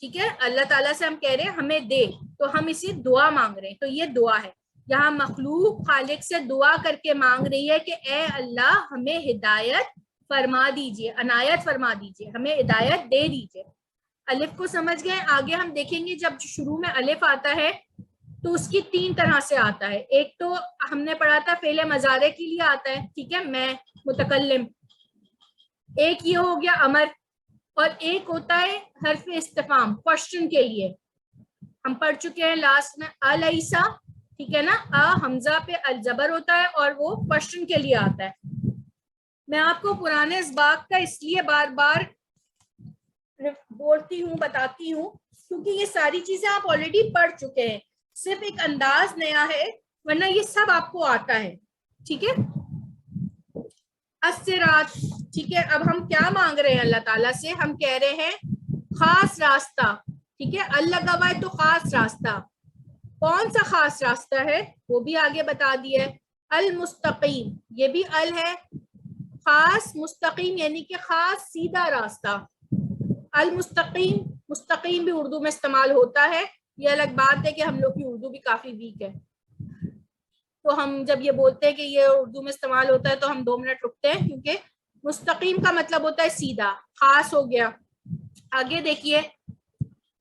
ٹھیک ہے. اللہ تعالیٰ سے ہم کہہ رہے ہیں ہمیں دے, تو ہم اسی دعا مانگ رہے ہیں, تو یہ دعا ہے. یہاں مخلوق خالق سے دعا کر کے مانگ رہی ہے کہ اے اللہ ہمیں ہدایت فرما دیجئے, عنایت فرما دیجئے, ہمیں ہدایت دے دیجئے. الف کو سمجھ گئے. آگے ہم دیکھیں گے جب شروع میں الف آتا ہے تو اس کی 3 طرح سے آتا ہے. ایک تو ہم نے پڑھا تھا فعل مضارع کے لیے آتا ہے, ٹھیک ہے, میں متکلم. ایک یہ ہو گیا امر, اور ایک ہوتا ہے حرف استفہام, کوشچن کے لیے. ہم پڑھ چکے ہیں لاسٹ میں الیسا, ٹھیک ہے نا, حمزہ پہ الزبر ہوتا ہے اور وہ کوشچن کے لیے آتا ہے. میں آپ کو پرانے اسباق کا اس لیے بار بار بولتی ہوں, بتاتی ہوں, کیونکہ یہ ساری چیزیں آپ آلریڈی پڑھ چکے ہیں, صرف ایک انداز نیا ہے, ورنہ یہ سب آپ کو آتا ہے, ٹھیک ہے. الصراط, ٹھیک ہے. اب ہم کیا مانگ رہے ہیں اللہ تعالیٰ سے, ہم کہہ رہے ہیں خاص راستہ, ٹھیک ہے. اللہ گواہ تو خاص راستہ, کون سا خاص راستہ ہے وہ بھی آگے بتا دیا ہے. المستقیم, یہ بھی ال ہے, خاص مستقیم یعنی کہ خاص سیدھا راستہ. المستقیم, مستقیم بھی اردو میں استعمال ہوتا ہے. یہ الگ بات ہے کہ ہم لوگ کی اردو بھی کافی ویک ہے, تو ہم جب یہ بولتے ہیں کہ یہ اردو میں استعمال ہوتا ہے تو ہم 2 منٹ رکتے ہیں, کیونکہ مستقیم کا مطلب ہوتا ہے سیدھا, خاص ہو گیا. آگے دیکھیے,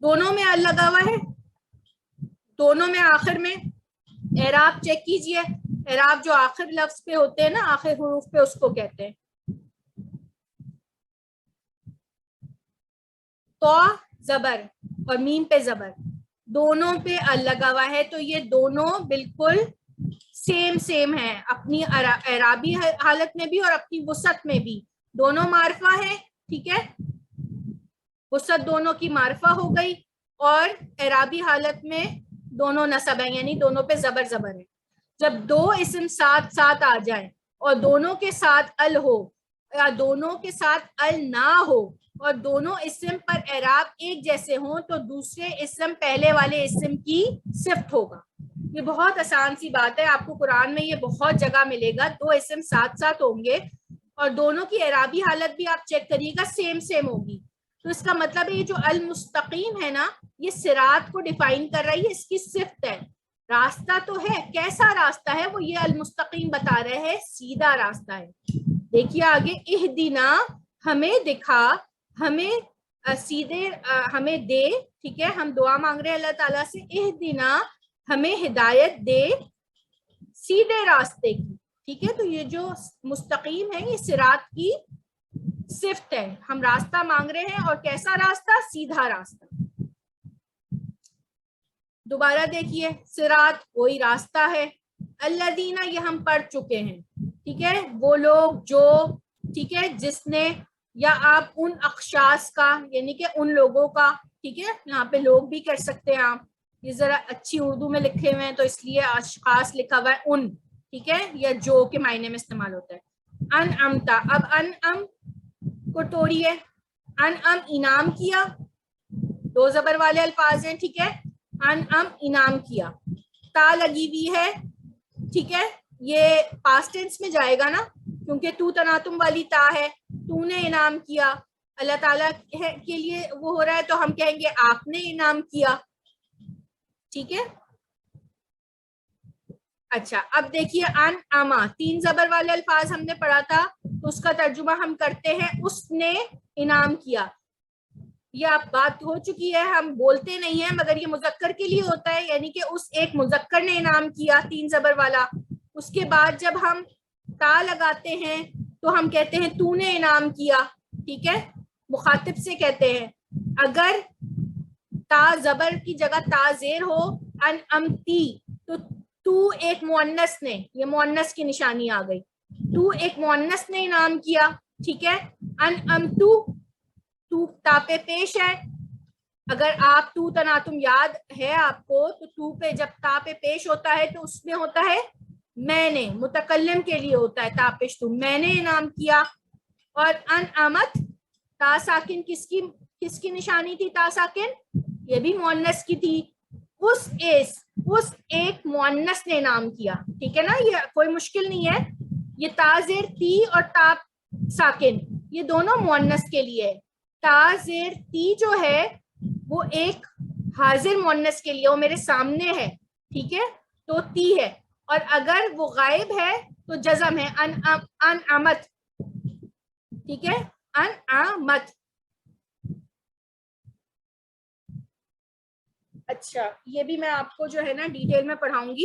دونوں میں ال لگا ہوا ہے, دونوں میں آخر میں. اعراب چیک کیجئے, اعراب جو آخر لفظ پہ ہوتے ہیں نا, آخر حروف پہ, اس کو کہتے ہیں. تو زبر اور میم پہ زبر, دونوں پہ ال لگا ہوا ہے, تو یہ دونوں بالکل سیم ہے, اپنی اعرابی حالت میں بھی اور اپنی وسعت میں بھی. دونوں معرفہ ہے, ٹھیک ہے, وسعت دونوں کی معرفہ ہو گئی, اور اعرابی حالت میں دونوں نصب ہیں, یعنی دونوں پہ زبر ہے. جب 2 اسم ساتھ ساتھ آ جائیں اور دونوں کے ساتھ ال ہو, یا دونوں کے ساتھ ال نہ ہو, اور دونوں اسم پر اعراب ایک جیسے ہوں, تو دوسرے اسم پہلے والے اسم کی صفت ہوگا. یہ بہت آسان سی بات ہے, آپ کو قرآن میں یہ بہت جگہ ملے گا. 2 اسم ساتھ ساتھ ہوں گے اور دونوں کی اعرابی حالت بھی آپ چیک کریے گا سیم ہوگی, تو اس کا مطلب ہے یہ جو المستقیم ہے نا, یہ صراط کو ڈیفائن کر رہی ہے, اس کی صفت ہے. راستہ تو ہے، کیسا راستہ ہے وہ یہ المستقیم بتا رہے ہیں، سیدھا راستہ ہے۔ دیکھیے آگے، اہدنا ہمیں دکھا، ہمیں سیدھے ہمیں دے، ٹھیک ہے، ہم دعا مانگ رہے ہیں اللہ تعالیٰ سے، اہدنا ہمیں ہدایت دے سیدھے راستے کی، ٹھیک ہے۔ تو یہ جو مستقیم ہے یہ صراط کی صفت ہے، ہم راستہ مانگ رہے ہیں، اور کیسا راستہ؟ سیدھا راستہ۔ دوبارہ دیکھیے، صراط وہی راستہ ہے، الذین یہ ہم پڑھ چکے ہیں، ٹھیک ہے، وہ لوگ جو، ٹھیک ہے، جس نے، یا آپ ان اخشاص کا یعنی کہ ان لوگوں کا، ٹھیک ہے، یہاں پہ لوگ بھی کر سکتے ہیں آپ، یہ ذرا اچھی اردو میں لکھے ہوئے ہیں تو اس لیے اشخاص لکھا ہوا ہے ان، ٹھیک ہے، یا جو کے معنی میں استعمال ہوتا ہے۔ انعمتا، اب انعم کو توڑیے، انعم انعام کیا، دو زبر والے الفاظ ہیں، ٹھیک ہے، انعم انعام کیا، تا لگی ہوئی ہے، ٹھیک ہے، یہ پاسٹ ٹینس میں جائے گا نا، کیونکہ تو تناتم والی تا ہے، تو نے انعام کیا، اللہ تعالیٰ کے لیے وہ ہو رہا ہے تو ہم کہیں گے آپ نے انعام کیا، ٹھیک ہے۔ اچھا اب دیکھیے انعما، تین زبر والے الفاظ ہم نے پڑھا تھا، تو اس کا ترجمہ ہم کرتے ہیں اس نے انعام کیا، یہ اب بات ہو چکی ہے، ہم بولتے نہیں ہیں مگر یہ مذکر کے لیے ہوتا ہے، یعنی کہ اس ایک مذکر نے انعام کیا تین زبر والا، اس کے بعد جب ہم تا لگاتے ہیں تو ہم کہتے ہیں تو نے انعام کیا، ٹھیک ہے، مخاطب سے کہتے ہیں۔ اگر تا زبر کی جگہ تا زیر ہو، انعمتی، تو ایک مؤنث نے، یہ مؤنث کی نشانی آ گئی، تو ایک مؤنث نے انعام کیا، ٹھیک ہے، انعمتو، تو تا پہ پیش ہے، اگر آپ تو تناتم یاد ہے آپ کو تو تو پہ جب تا پہ پیش ہوتا ہے تو اس میں ہوتا ہے میں نے، متکلم کے لیے ہوتا ہے تا پیش، تو میں نے انعام کیا۔ اور انعمت، تا ساکن کس کی نشانی تھی؟ تا ساکن یہ بھی مؤنث کی تھی، اس ایک مؤنث نے انعام کیا، ٹھیک ہے نا، یہ کوئی مشکل نہیں ہے، یہ تا زیر تی اور تا ساکن یہ دونوں مؤنث کے لیے ہے، تا زیر تی جو ہے وہ ایک حاضر مؤنث کے لیے، وہ میرے سامنے ہے، ٹھیک ہے، تو تی ہے، اور اگر وہ غائب ہے تو جزم ہے، انعمت، ٹھیک ہے، انعمت۔ اچھا یہ بھی میں آپ کو جو ہے نا ڈیٹیل میں پڑھاؤں گی،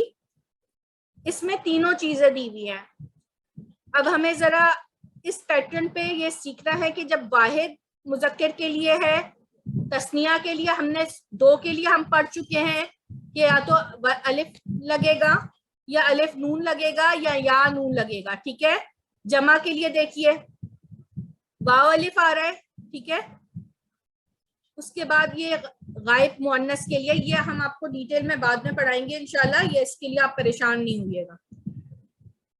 اس میں تینوں چیزیں دی ہوئی ہیں۔ اب ہمیں ذرا اس پیٹرن پہ یہ سیکھنا ہے کہ جب واحد مذکر کے لیے ہے، تثنیہ کے لیے ہم نے دو کے لیے ہم پڑھ چکے ہیں کہ یا تو الف لگے گا یا الف نون لگے گا یا نون لگے گا، ٹھیک ہے۔ جمع کے لیے دیکھیے واو الف آ رہا ہے، ٹھیک ہے، اس کے بعد یہ غائب مؤنث کے لیے، یہ ہم آپ کو ڈیٹیل میں بعد میں پڑھائیں گے انشاءاللہ، یہ اس کے لیے آپ پریشان نہیں ہوئیے گا۔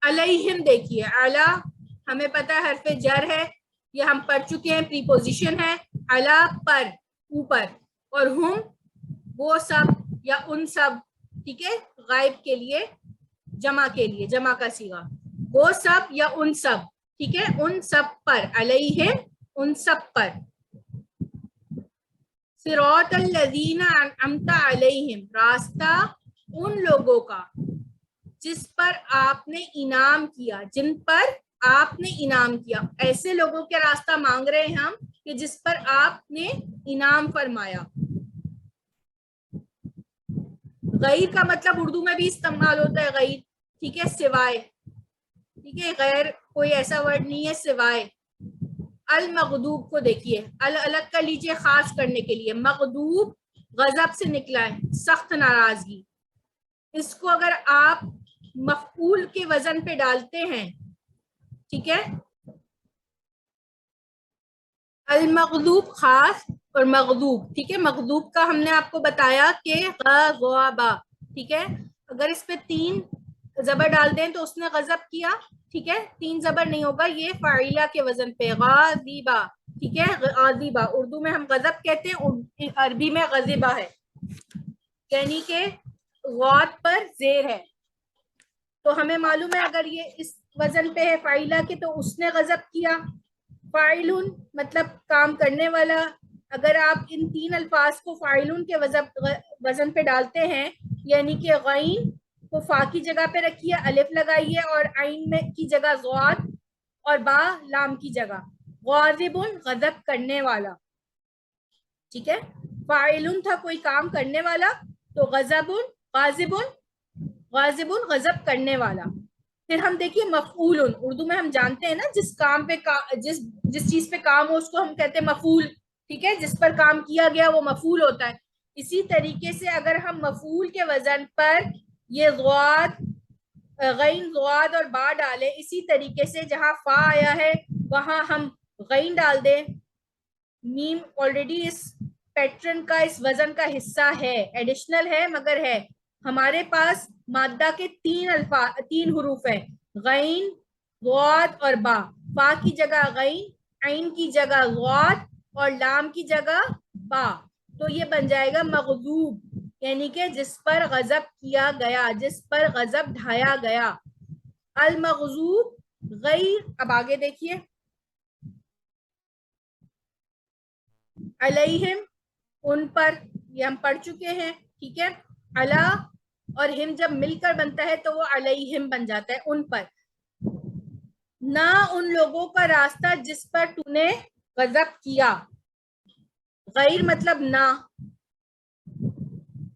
علیہم دیکھیے، اعلی ہمیں پتہ ہے حرف جر ہے، یہ ہم پڑھ چکے ہیں، پریپوزیشن ہے، علی پر، اوپر، اور ہم وہ سب یا ان سب، ٹھیک ہے، غائب کے لیے، جمع کے لیے، جمع کا صیغہ، وہ سب یا ان سب، ٹھیک ہے، ان سب پر، علیہم ان سب پر۔ صراط الذین انعمت علیہم، راستہ ان لوگوں کا جس پر آپ نے انعام کیا، جن پر آپ نے انعام کیا، ایسے لوگوں کے راستہ مانگ رہے ہیں ہم کہ جس پر آپ نے انعام فرمایا۔ غیر کا مطلب اردو میں بھی استعمال ہوتا ہے، غیر، ٹھیک ہے، سوائے، ٹھیک ہے، غیر کوئی ایسا ورڈ نہیں ہے سوائے۔ المغضوب کو دیکھیے، الگ کر لیجیے خاص کرنے کے لیے، مغضوب غضب سے نکلا ہے، سخت ناراضگی، اس کو اگر آپ مفعول کے وزن پہ ڈالتے ہیں، ٹھیک ہے، المغضوب خاص اور مغضوب، ٹھیک ہے، مغضوب کا ہم نے آپ کو بتایا کہ غضب، ٹھیک ہے، اگر اس پہ تین زبر ڈال دیں تو اس نے غضب کیا، ٹھیک ہے، تین زبر نہیں ہوگا، یہ فاعلہ کے وزن پہ، غاضبہ، ٹھیک ہے، غاضبہ، اردو میں ہم غضب کہتے ہیں، عربی میں غضبہ ہے، یعنی کہ غوط پر زیر ہے، تو ہمیں معلوم ہے اگر یہ اس وزن پہ ہے فاعلہ کے تو اس نے غضب کیا، فاعلون مطلب کام کرنے والا، اگر آپ ان تین الفاظ کو فاعلون کے وزن پہ ڈالتے ہیں یعنی کہ غین کو فا کی جگہ پہ رکھیے, الف لگائیے, اور عین میں کی جگہ ضاد, اور با لام کی جگہ. غاضبن غضب کرنے والا, ٹھیک ہے. فاعلن تھا کوئی کام کرنے والا, تو غضبن غاضبن غضب کرنے والا. پھر ہم دیکھیے مفعول, اردو میں ہم جانتے ہیں نا جس کام پہ جس چیز پہ کام ہو اس کو ہم کہتے ہیں مفعول, ٹھیک ہے, جس پر کام کیا گیا وہ مفعول ہوتا ہے. اسی طریقے سے اگر ہم مفعول کے وزن پر یہ غین ضاد اور با ڈالے, اسی طریقے سے جہاں فا آیا ہے وہاں ہم غین ڈال دیں. میم آلریڈی اس پیٹرن کا, اس وزن کا حصہ ہے, ایڈیشنل ہے مگر ہے. ہمارے پاس مادہ کے تین حروف ہیں, غین, ضاد اور با. فا کی جگہ غین, عین کی جگہ ضاد اور لام کی جگہ با. تو یہ بن جائے گا مغضوب, یعنی کہ جس پر غضب کیا گیا, جس پر غضب ڈھایا گیا. المغضوب غیر, اب آگے دیکھیے, علیہم ان پر, یہ ہم پڑھ چکے ہیں, ٹھیک ہے. علا اور ہم جب مل کر بنتا ہے تو وہ علیہم بن جاتا ہے, ان پر. نہ ان لوگوں کا راستہ جس پر تو نے غضب کیا. غیر مطلب نہ,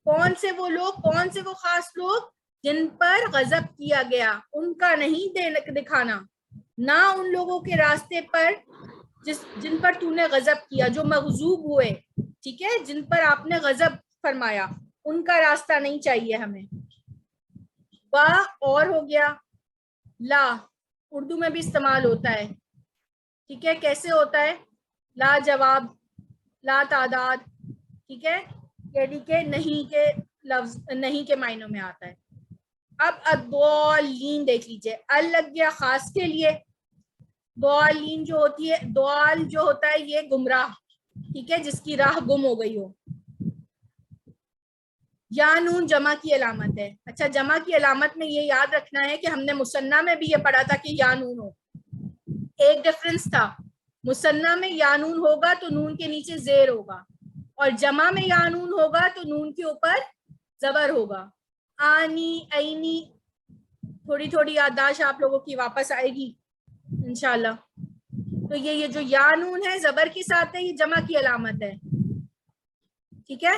کون سے وہ لوگ, کون سے وہ خاص لوگ جن پر غضب کیا گیا, ان کا نہیں دکھانا. نہ ان لوگوں کے راستے پر جن پر تو نے غضب کیا, جو مغضوب ہوئے, ٹھیک ہے, جن پر آپ نے غضب فرمایا, ان کا راستہ نہیں چاہیے ہمیں. با اور ہو گیا. لا اردو میں بھی استعمال ہوتا ہے, ٹھیک ہے. کیسے ہوتا ہے؟ لا جواب, لا تعداد, ٹھیک ہے, یعنی کہ نہیں کے لفظ, نہیں کے معنوں میں آتا ہے. اب الضالین دیکھ لیجئے, ال لگ گیا خاص کے لیے. ضالین جو ہوتی ہے, ضال جو ہوتا ہے یہ گمراہ, ٹھیک ہے, جس کی راہ گم ہو گئی ہو. یا نون جمع کی علامت ہے. اچھا, جمع کی علامت میں یہ یاد رکھنا ہے کہ ہم نے مثنیٰ میں بھی یہ پڑھا تھا کہ یا نون ہو. ایک ڈفرنس تھا, مثنیٰ میں یا نون ہوگا تو نون کے نیچے زیر ہوگا, اور جمع میں یا نون ہوگا تو نون کے اوپر زبر ہوگا. آنی, اینی, تھوڑی تھوڑی یادداشت آپ لوگوں کی واپس آئے گی انشاءاللہ. تو یہ جو یا نون ہے زبر کے ساتھ ہے, یہ جمع کی علامت ہے, ٹھیک ہے.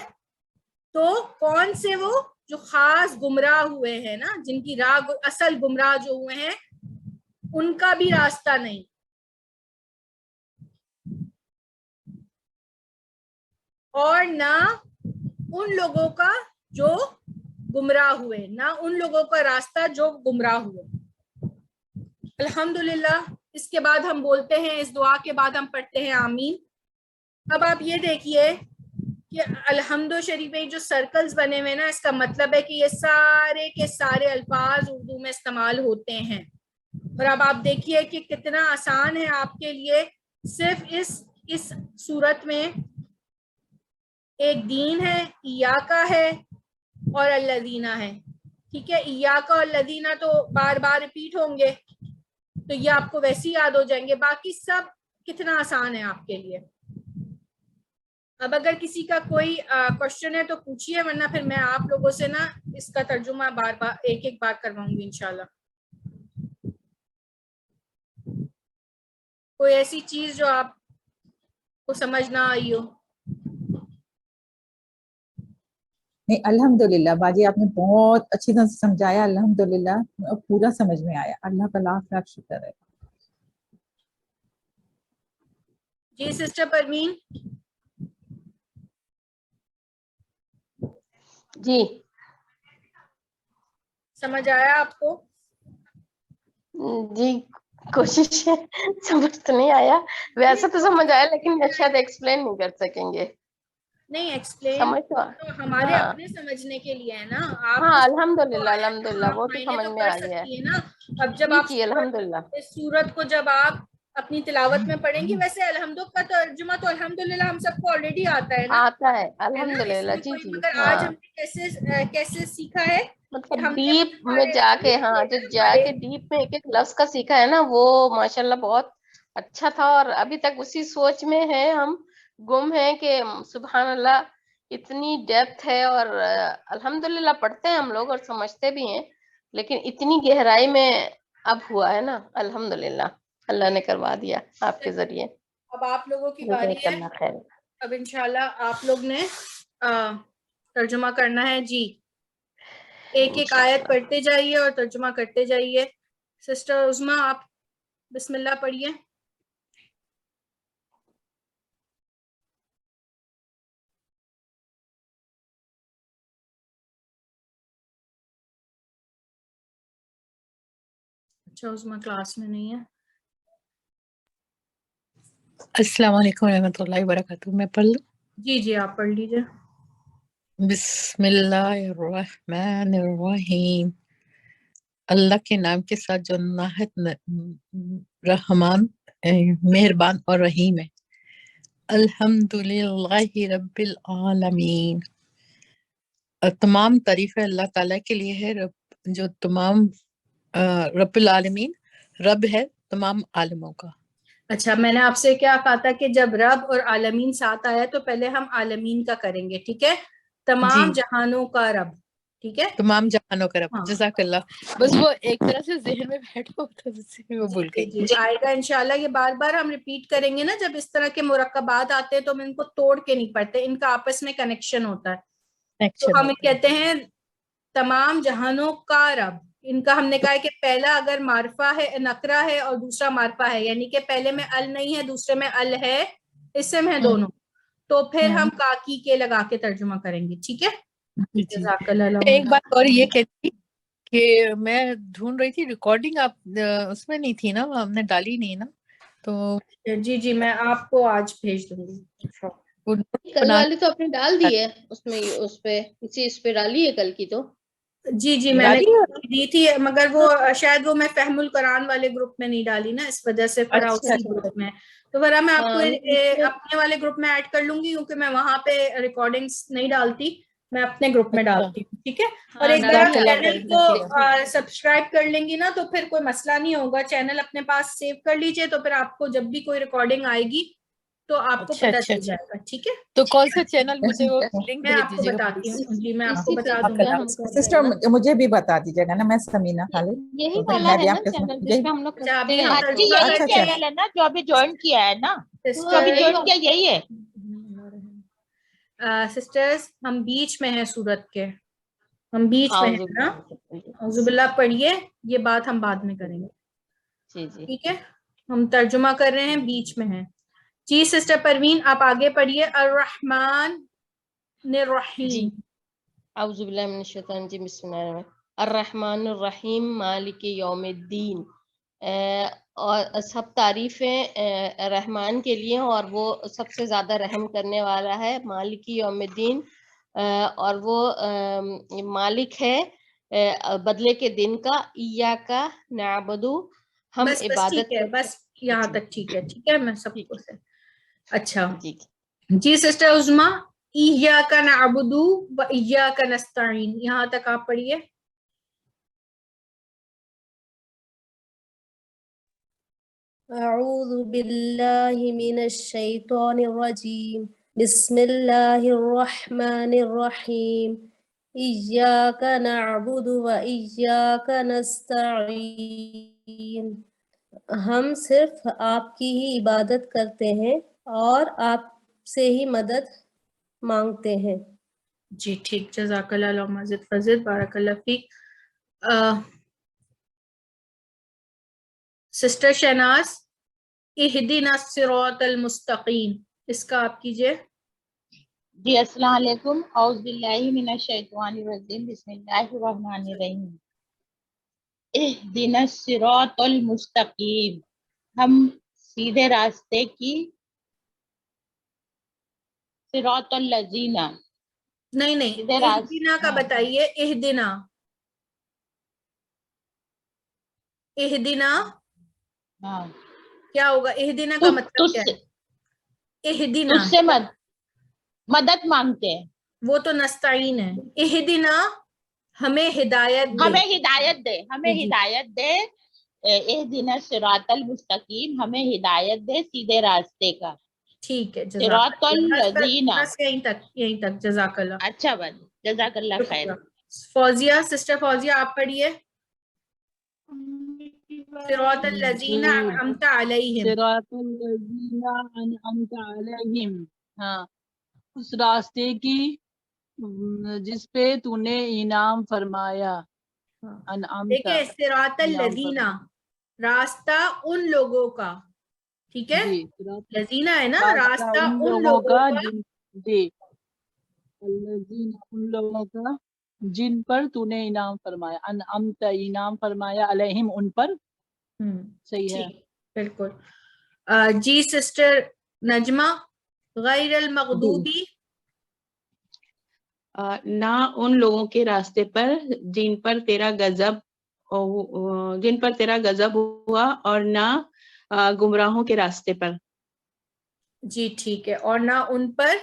تو کون سے وہ جو خاص گمراہ ہوئے ہیں نا, جن کی راہ, اصل گمراہ جو ہوئے ہیں, ان کا بھی راستہ نہیں. اور نہ ان لوگوں کا جو گمراہ ہوئے, نہ ان لوگوں کا راستہ جو گمراہ ہوئے. الحمدللہ. اس کے بعد ہم بولتے ہیں, اس دعا کے بعد ہم پڑھتے ہیں آمین. اب آپ یہ دیکھیے کہ الحمد شریف میں جو سرکلز بنے ہوئے نا, اس کا مطلب ہے کہ یہ سارے کے سارے الفاظ اردو میں استعمال ہوتے ہیں. اور اب آپ دیکھیے کہ کتنا آسان ہے آپ کے لیے. صرف اس صورت میں ایک دین ہے, ایاکا ہے, اور الذین ہے, ٹھیک ہے. ایاکا اور الذین تو بار بار ریپیٹ ہوں گے, تو یہ آپ کو ویسے ہی یاد ہو جائیں گے. باقی سب کتنا آسان ہے آپ کے لیے. اب اگر کسی کا کوئی کوشچن ہے تو پوچھیے, ورنہ پھر میں آپ لوگوں سے نا اس کا ترجمہ بار بار ایک بار کرواؤں گی انشاءاللہ. کوئی ایسی چیز جو آپ کو سمجھ نہ آئی ہو. نہیں, الحمدللہ باجی آپ نے بہت اچھی طرح سے سمجھایا, الحمدللہ پورا سمجھ میں آیا. اللہ کا لاکھ لاکھ شکر ہے. جی سسٹر پروین. جی سمجھ آیا آپ کو؟ جی کوشش ہے, سمجھ تو نہیں آیا, ویسے تو سمجھ آیا لیکن شاید ایکسپلین نہیں کر سکیں گے. نہیں, ایکسپلین سمجھ تو تو ہمارے ہاں اپنے سمجھنے کے لیے ہے نا. آپ ہاں الحمدللہ, الحمدللہ وہ تو معنی سمجھ تو میں کر آ گیا. سکتی ہے نا. اب جب جی آپ جی الحمدللہ اس سورت کو جب آپ اپنی تلاوت میں پڑھیں گی, ویسے الحمد کا ترجمہ تو الحمدللہ ہم سب کو آلریڈی آتا ہے نا, آتا ہے ہے نا. اس الحمدللہ. میں جی کوئی, جی مگر آج ہاں, ہم نے کیسے سیکھا ہے کہ مطلب ہم نے ڈیپ بہت میں سارے جا کے, ہاں جو جا ہمارے کے ڈیپ میں ایک ایک لفظ کا سیکھا ہے نا, وہ ماشاءاللہ بہت اچھا تھا. اور ابھی تک اسی سوچ میں ہے, ہم گم ہیں کہ سبحان اللہ اتنی ڈیپتھ ہے اور الحمدللہ پڑھتے ہیں ہم لوگ اور سمجھتے بھی ہیں، لیکن اتنی گہرائی میں اب ہوا ہے نا، الحمدللہ اللہ نے کروا دیا آپ کے ذریعے. اب آپ لوگوں کی باری جزاک ہے. اللہ خیر. اب انشاءاللہ آپ لوگ نے ترجمہ کرنا ہے جی. ایک ایک آیت پڑھتے جائیے اور ترجمہ کرتے جائیے. سسٹر عظمیٰ آپ بسم اللہ پڑھیے. اچھا عظمیٰ کلاس میں نہیں ہے. السلام علیکم ورحمۃ اللہ وبرکاتہ. میں پڑھ لوں؟ جی جی آپ پڑھ لیجیے. بسم اللہ الرحمن الرحیم. اللہ کے نام کے ساتھ جو نہایت رحمان مہربان اور رحیم ہے. الحمدللہ رب العالمین. تمام تعریفیں اللہ تعالیٰ کے لیے ہے، جو تمام رب العالمین رب ہے تمام عالموں کا. اچھا میں نے آپ سے کیا کہا تھا کہ جب رب اور عالمین ساتھ آیا تو پہلے ہم عالمین کا کریں گے، ٹھیک ہے؟ تمام جہانوں کا رب، ٹھیک ہے؟ تمام جہانوں کا رب. ہاں. جزاک اللہ. بس وہ ایک طرح سے ذہن میں بیٹھا ہوتا ہے، وہ بھول جی گئی. جی آئے گا انشاءاللہ. یہ بار بار ہم ریپیٹ کریں گے نا. جب اس طرح کے مرکبات آتے ہیں تو ہم ان کو توڑ کے نہیں پڑھتے، ان کا آپس میں کنیکشن ہوتا ہے. تو ہم کہتے ہیں تمام جہانوں کا رب. ان کا ہم نے کہا ہے کہ پہلا اگر معرفہ ہے، نکرہ ہے، اور دوسرا معرفہ ہے، یعنی کہ پہلے میں ال نہیں ہے، دوسرے میں ال ہے، اسم ہے دونوں، تو پھر ہم کاکی کے لگا کے ترجمہ کریں گے، ٹھیک ہے؟ جزاک اللہ. ایک بات اور یہ کہتی کہ میں ڈھونڈ رہی تھی ریکارڈنگ، آپ اس میں نہیں تھی نا، ہم نے ڈالی نہیں نا، تو جی جی میں آپ کو آج بھیج دوں گی. کل والی تو آپ نے ڈال دی ہے اس میں، اس پہ اس پہ ڈالی ہے کل کی تو. جی جی میں نے دی تھی، مگر وہ شاید وہ میں فہم القرآن والے گروپ میں نہیں ڈالی نا، اس وجہ سے پھر اسی گروپ میں. تو ورنہ میں آپ کو اپنے والے گروپ میں ایڈ کر لوں گی، کیونکہ میں وہاں پہ ریکارڈنگز نہیں ڈالتی، میں اپنے گروپ میں ڈالتی ہوں، ٹھیک ہے؟ اور ایک بار آپ چینل کو سبسکرائب کر لیں گی نا تو پھر کوئی مسئلہ نہیں ہوگا. چینل اپنے پاس سیو کر لیجئے، تو پھر آپ کو جب بھی کوئی ریکارڈنگ آئے گی تو آپ کو پتہ چل جائے گا، ٹھیک ہے؟ تو کون سا چینل مجھے وہ لنک میں بھیج آپ کو دیجیے گا بتاتی پلیز. ہوں. جی میں آپ کو بتا دوں گی. سسٹر مجھے بھی بتا دیجیے گا نا، میں سمینہ خالد، یہی تو والا میں ہے بھی نا آپ کے چینل ساتھ جس پہ ہم لوگ اچھا کرتے ابھی ہیں. ہم ترجمہ اچھا کرتے ہیں. چینل ہے نا جو ابھی جوائن کیا ہے نا، جو ابھی جوائن کیا یہی ہے. سسٹرز ہم بیچ میں ہیں سورت کے، ہم بیچ میں ہیں نا. اعوذ باللہ پڑھیے، یہ بات ہم بعد میں کریں گے، ٹھیک ہے؟ ہم ترجمہ کر رہے ہیں، بیچ میں ہیں. جی سسٹر پروین آپ آگے پڑھیے. الرحمن الرحیم. اعوذ باللہ من الشیطان الرجیم. بسم اللہ الرحمن الرحمن الرحیم. مالک یوم الدین. اور سب تعریفیں رحمان کے لیے، اور وہ سب سے زیادہ رحم کرنے والا ہے. مالک یوم الدین، اور وہ مالک ہے بدلے کے دن کا. ایاک نعبد، ہم بس عبادت ٹھیک ہے، بس یہاں تک ٹھیک ہے، ٹھیک ہے؟ میں سب کو سے اچھا. جی سسٹر عظمیٰ ایاک نعبد و ایاک نستعین، یہاں تک آپ پڑھیے. أعوذ بالله من الشيطان الرجيم. بسم الله الرحمن الرحيم. إياك نعبد وإياك نستعين. ہم صرف آپ کی ہی عبادت کرتے ہیں اور آپ سے ہی مدد مانگتے ہیں. جی ٹھیک. جزاک اللہ مزید فضل، بارک اللہ فیک. سسٹر شہناز اہدنا الصراط المستقیم، اس کا آپ کیجئے. جی السلام علیکم. اعوذ باللہ من الشیطان الرجیم. بسم اللہ الرحمن الرحیم. اہدنا الصراط المستقیم، ہم سیدھے راستے کی. صراط الذین، نہیں اہدنا کا بتائیے. اہدنا، اہدنا کیا ہوگا؟ اہدنا کا مطلب کیا ہے؟ اہدنا تجھ سے مدد مانگتے ہیں. وہ تو نستعین ہے. اہدنا ہمیں ہدایت دے، ہمیں ہدایت دے، ہمیں ہدایت دے. اہدنا الصراط المستقیم، ہمیں ہدایت دے سیدھے راستے کا. ٹھیک ہے صراط الذین. بس یہیں تک جزاک اللہ. اچھا بن، جزاک اللہ خیر. فوزیہ، سسٹر فوزیہ آپ پڑھیے. صراط الذین انعمت علیہم. صراط الذین انعمت علیہم، ہاں اس راستے کی جس پہ تو نے انعام فرمایا. انعمت، دیکھیں صراط الذین، راستہ ان لوگوں کا، ٹھیک ہے، جی لذینہ ہے نا، راستہ راستہ ان ان لوگوں کا کا جی الذین، ان لوگوں کا جن پر تو نے انعام فرمایا. انعمت، انعام فرمایا، علیہم ان پر. صحیح ہے. ٹھیک بالکل. جی سسٹر نجمہ، غیر المغضوبی. نہ ان لوگوں کے راستے پر جن پر تیرا غضب ہوا، اور نہ گمراہوں کے راستے پر. جی ٹھیک ہے، اور نہ ان پر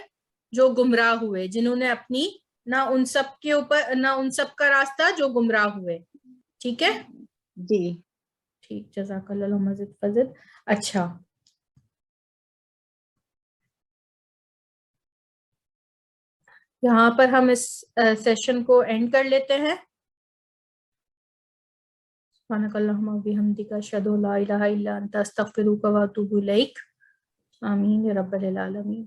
جو گمراہ ہوئے، جنہوں نے اپنی، نہ ان سب کے اوپر، نہ ان سب کا راستہ جو گمراہ ہوئے. ٹھیک ہے جی ٹھیک، جزاک اللہ مزید فضل. اچھا یہاں پر ہم اس سیشن کو اینڈ کر لیتے ہیں. سبحانک اللہم و بحمدک، اشہد ان لا الہ الا انت، استغفرک و اتوب الیک. آمین یا رب العالمین.